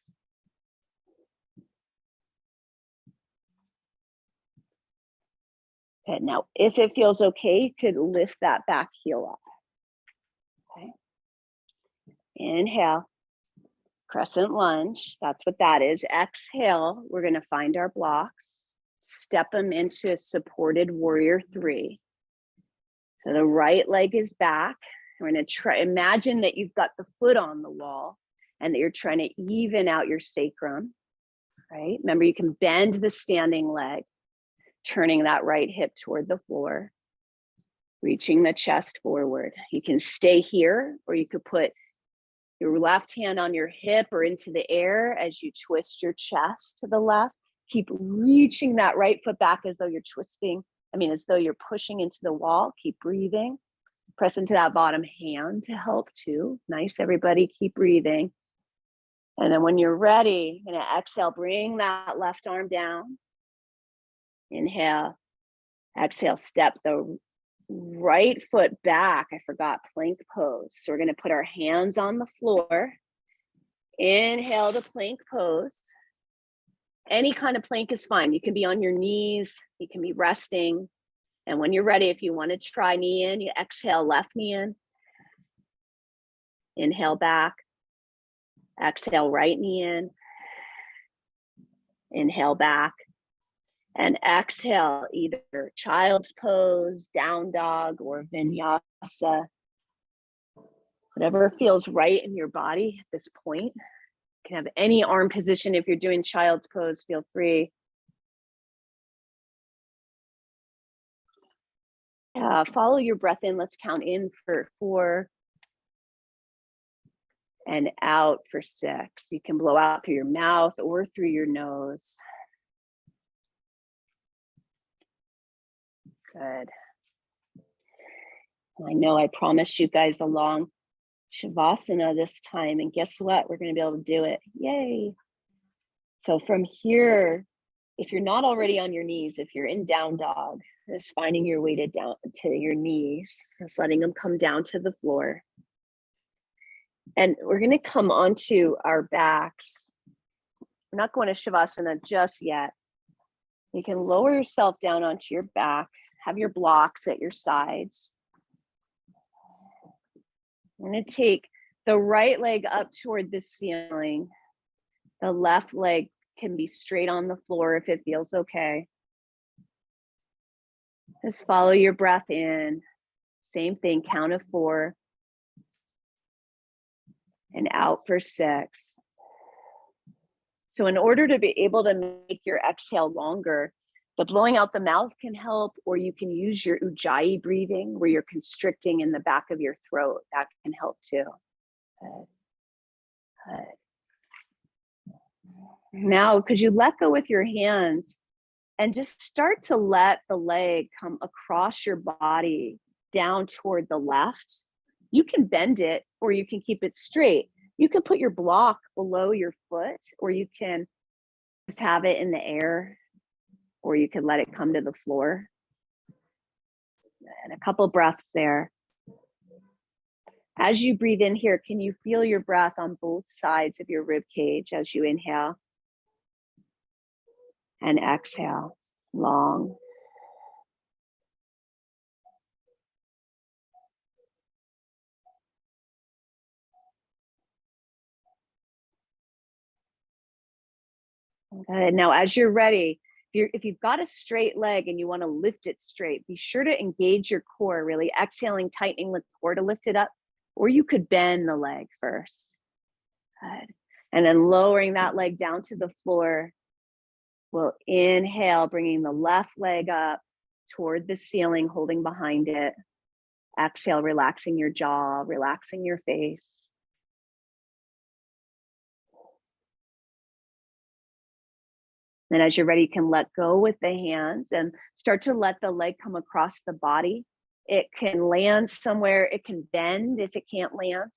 Okay, now if it feels okay, you could lift that back heel up. Okay. Inhale, crescent lunge. That's what that is. Exhale, we're gonna find our blocks, step them into supported warrior three. So the right leg is back. We're gonna imagine that you've got the foot on the wall and that you're trying to even out your sacrum, right? Remember, you can bend the standing leg, turning that right hip toward the floor, reaching the chest forward. You can stay here, or you could put your left hand on your hip or into the air as you twist your chest to the left. Keep reaching that right foot back as though you're as though you're pushing into the wall. Keep breathing. Press into that bottom hand to help too. Nice, everybody, keep breathing. And then when you're ready, you're gonna exhale, bring that left arm down. Inhale, exhale, step the right foot back. I forgot, plank pose. So we're gonna put our hands on the floor. Inhale to plank pose. Any kind of plank is fine. You can be on your knees, you can be resting. And when you're ready, if you want to try knee in, you exhale, left knee in. Inhale back. Exhale, right knee in. Inhale back. And exhale, either child's pose, down dog, or vinyasa. Whatever feels right in your body at this point. You can have any arm position. If you're doing child's pose, feel free. Follow your breath in. Let's count in for 4 and out for 6. You can blow out through your mouth or through your nose. Good. I know I promised you guys a long Shavasana this time, and guess what? We're going to be able to do it. Yay. So from here, if you're not already on your knees, if you're in down dog, just finding your way down to your knees, just letting them come down to the floor. And we're going to come onto our backs. We're not going to Shavasana just yet. You can lower yourself down onto your back, have your blocks at your sides. I'm going to take the right leg up toward the ceiling. The left leg can be straight on the floor if it feels okay. Just follow your breath in. Same thing, count of 4. And out for 6. So in order to be able to make your exhale longer, the blowing out the mouth can help, or you can use your Ujjayi breathing where you're constricting in the back of your throat. That can help too. Good. Good. Now, could you let go with your hands and just start to let the leg come across your body down toward the left? You can bend it or you can keep it straight. You can put your block below your foot, or you can just have it in the air, or you can let it come to the floor. And a couple breaths there. As you breathe in here, can you feel your breath on both sides of your rib cage as you inhale? And exhale, long. Good. Now, as you're ready, if you've got a straight leg and you want to lift it straight, be sure to engage your core, really exhaling, tightening the core to lift it up, or you could bend the leg first. Good. And then lowering that leg down to the floor. We'll inhale, bringing the left leg up toward the ceiling, holding behind it. Exhale, relaxing your jaw, relaxing your face. Then as you're ready, you can let go with the hands and start to let the leg come across the body. It can land somewhere. It can bend if it can't land.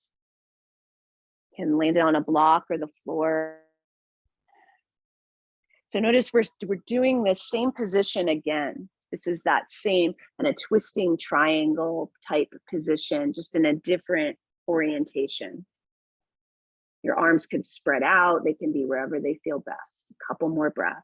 It can land it on a block or the floor. So notice we're doing the same position again. This is that same kind of twisting triangle type position, just in a different orientation. Your arms could spread out. They can be wherever they feel best. A couple more breaths.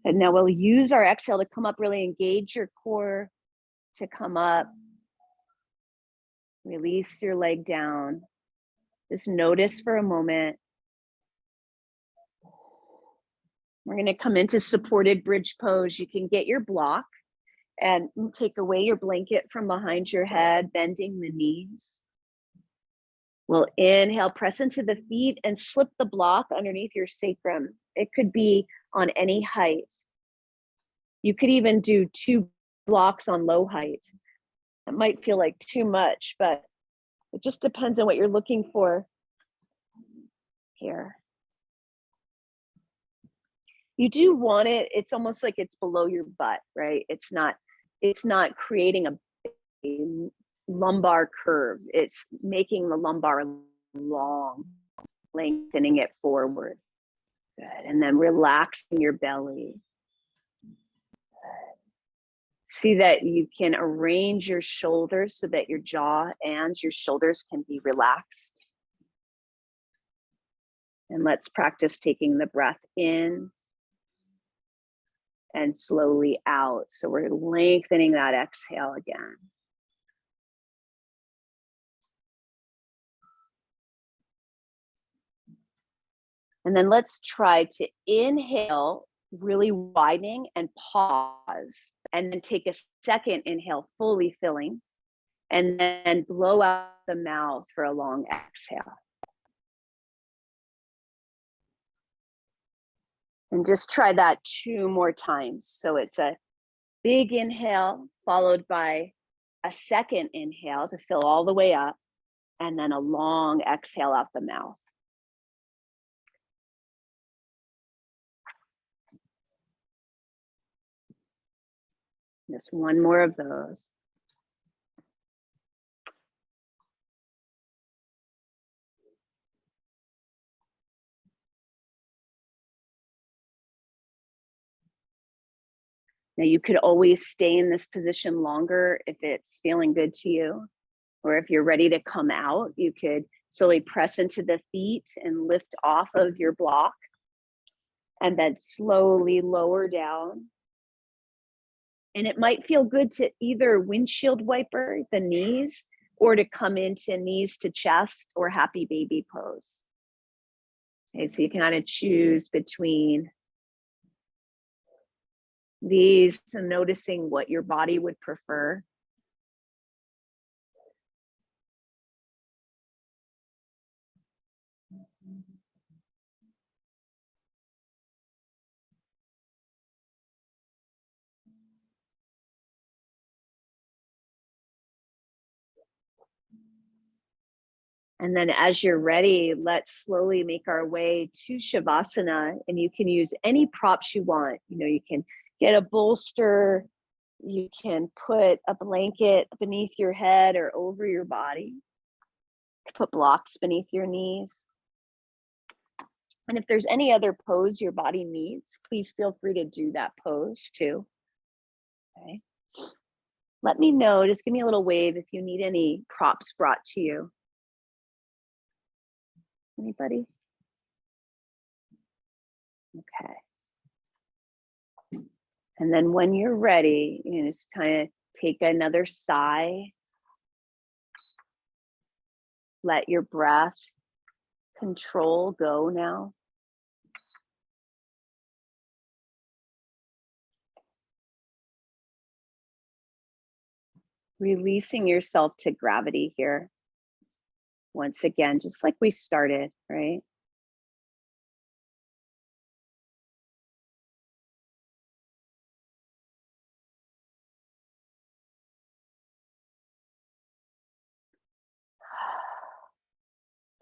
And now we'll use our exhale to come up, really engage your core to come up. Release your leg down. Just notice for a moment. We're going to come into supported bridge pose. You can get your block and take away your blanket from behind your head, bending the knees. We'll inhale, press into the feet and slip the block underneath your sacrum. It could be on any height. You could even do 2 blocks on low height. It might feel like too much, but it just depends on what you're looking for here. You do want it, it's almost like it's below your butt, right? It's not creating a lumbar curve. It's making the lumbar long, lengthening it forward. Good. And then relaxing your belly. Good. See that you can arrange your shoulders so that your jaw and your shoulders can be relaxed. And let's practice taking the breath in and slowly out. So we're lengthening that exhale again. And then let's try to inhale, really widening, and pause. And then take a second inhale, fully filling. And then blow out the mouth for a long exhale. And just try that 2 more times. So it's a big inhale followed by a second inhale to fill all the way up, and then a long exhale out the mouth. Just 1 more of those. Now you could always stay in this position longer if it's feeling good to you, or if you're ready to come out, you could slowly press into the feet and lift off of your block, and then slowly lower down. And it might feel good to either windshield wiper the knees or to come into knees to chest or happy baby pose. Okay, so you can kind of choose between these, so noticing what your body would prefer. And then as you're ready, let's slowly make our way to Shavasana, and you can use any props you want. You know, you can get a bolster, you can put a blanket beneath your head or over your body, put blocks beneath your knees. And if there's any other pose your body needs, please feel free to do that pose too. Okay. Let me know, just give me a little wave if you need any props brought to you. Anybody? Okay. And then when you're ready, you know, just kind of take another sigh. Let your breath control go now. Releasing yourself to gravity here. Once again, just like we started, right?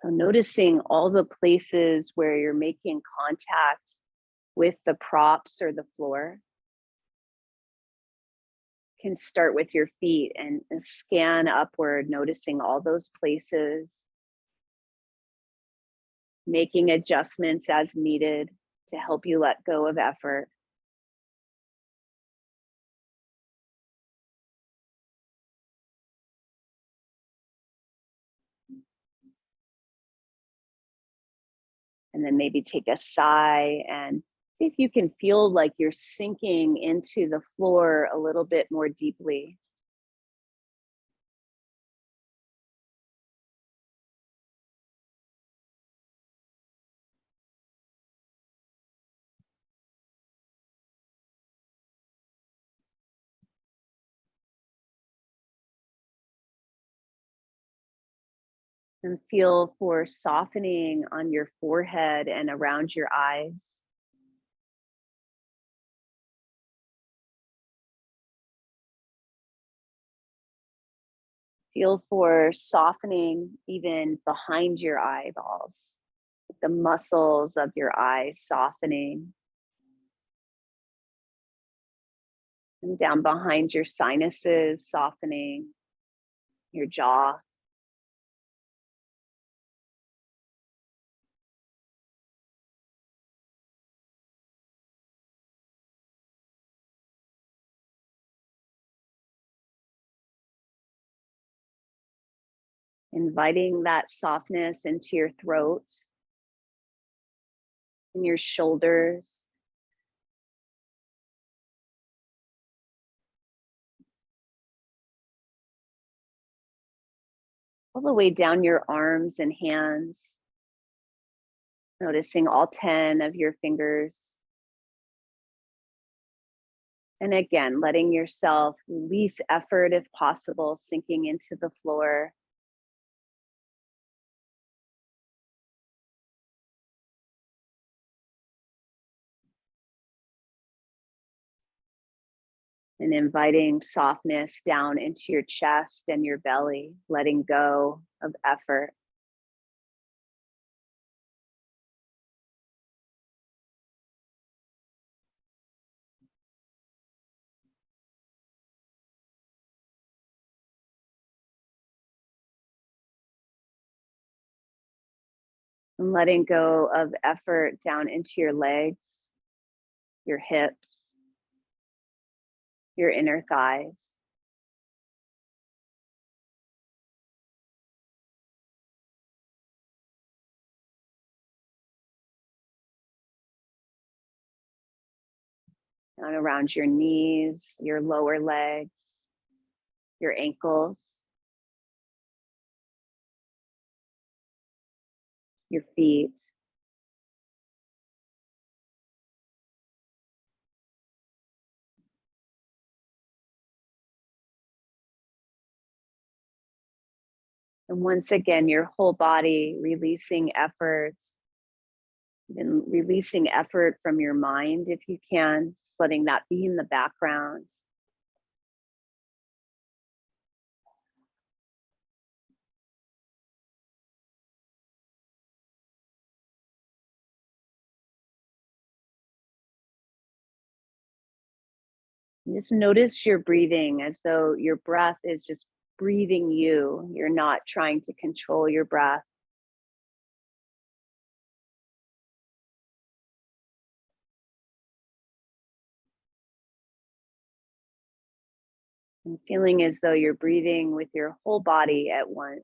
So noticing all the places where you're making contact with the props or the floor. Can start with your feet and scan upward, noticing all those places, making adjustments as needed to help you let go of effort. And then maybe take a sigh and see if you can feel like you're sinking into the floor a little bit more deeply. And feel for softening on your forehead and around your eyes. Feel for softening even behind your eyeballs, the muscles of your eyes softening. And down behind your sinuses, softening your jaw. Inviting that softness into your throat and your shoulders. All the way down your arms and hands. Noticing all 10 of your fingers. And again, letting yourself release effort if possible, sinking into the floor. And inviting softness down into your chest and your belly, letting go of effort. And letting go of effort down into your legs, your hips, your inner thighs. Down around your knees, your lower legs, your ankles, your feet. And once again, your whole body releasing effort and releasing effort from your mind if you can, letting that be in the background. And just notice your breathing as though your breath is just breathing you. You're not trying to control your breath. And feeling as though you're breathing with your whole body at once.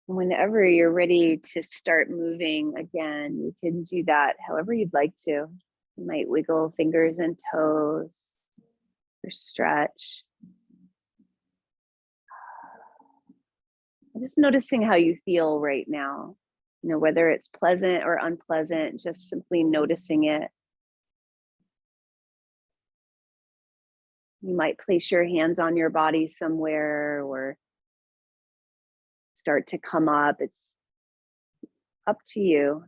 Whenever you're ready to start moving again, you can do that however you'd like to. You might wiggle fingers and toes or stretch. Just noticing how you feel right now, whether it's pleasant or unpleasant, just simply noticing it. You might place your hands on your body somewhere or start to come up. It's up to you.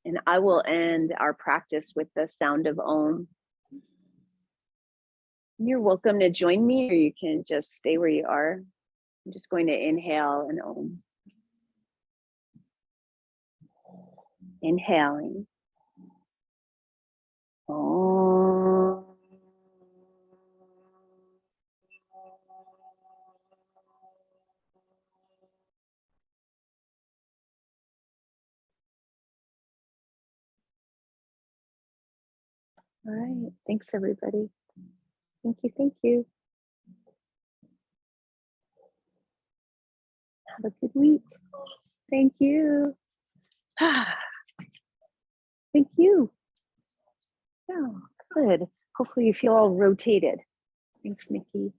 And I will end our practice with the sound of Om. You're welcome to join me, or you can just stay where you are. I'm just going to inhale an Om. Inhaling. Om. All right. Thanks, everybody. Thank you. Thank you. Have a good week. Thank you. Thank you. Yeah, good. Hopefully you feel all rotated. Thanks, Mickey.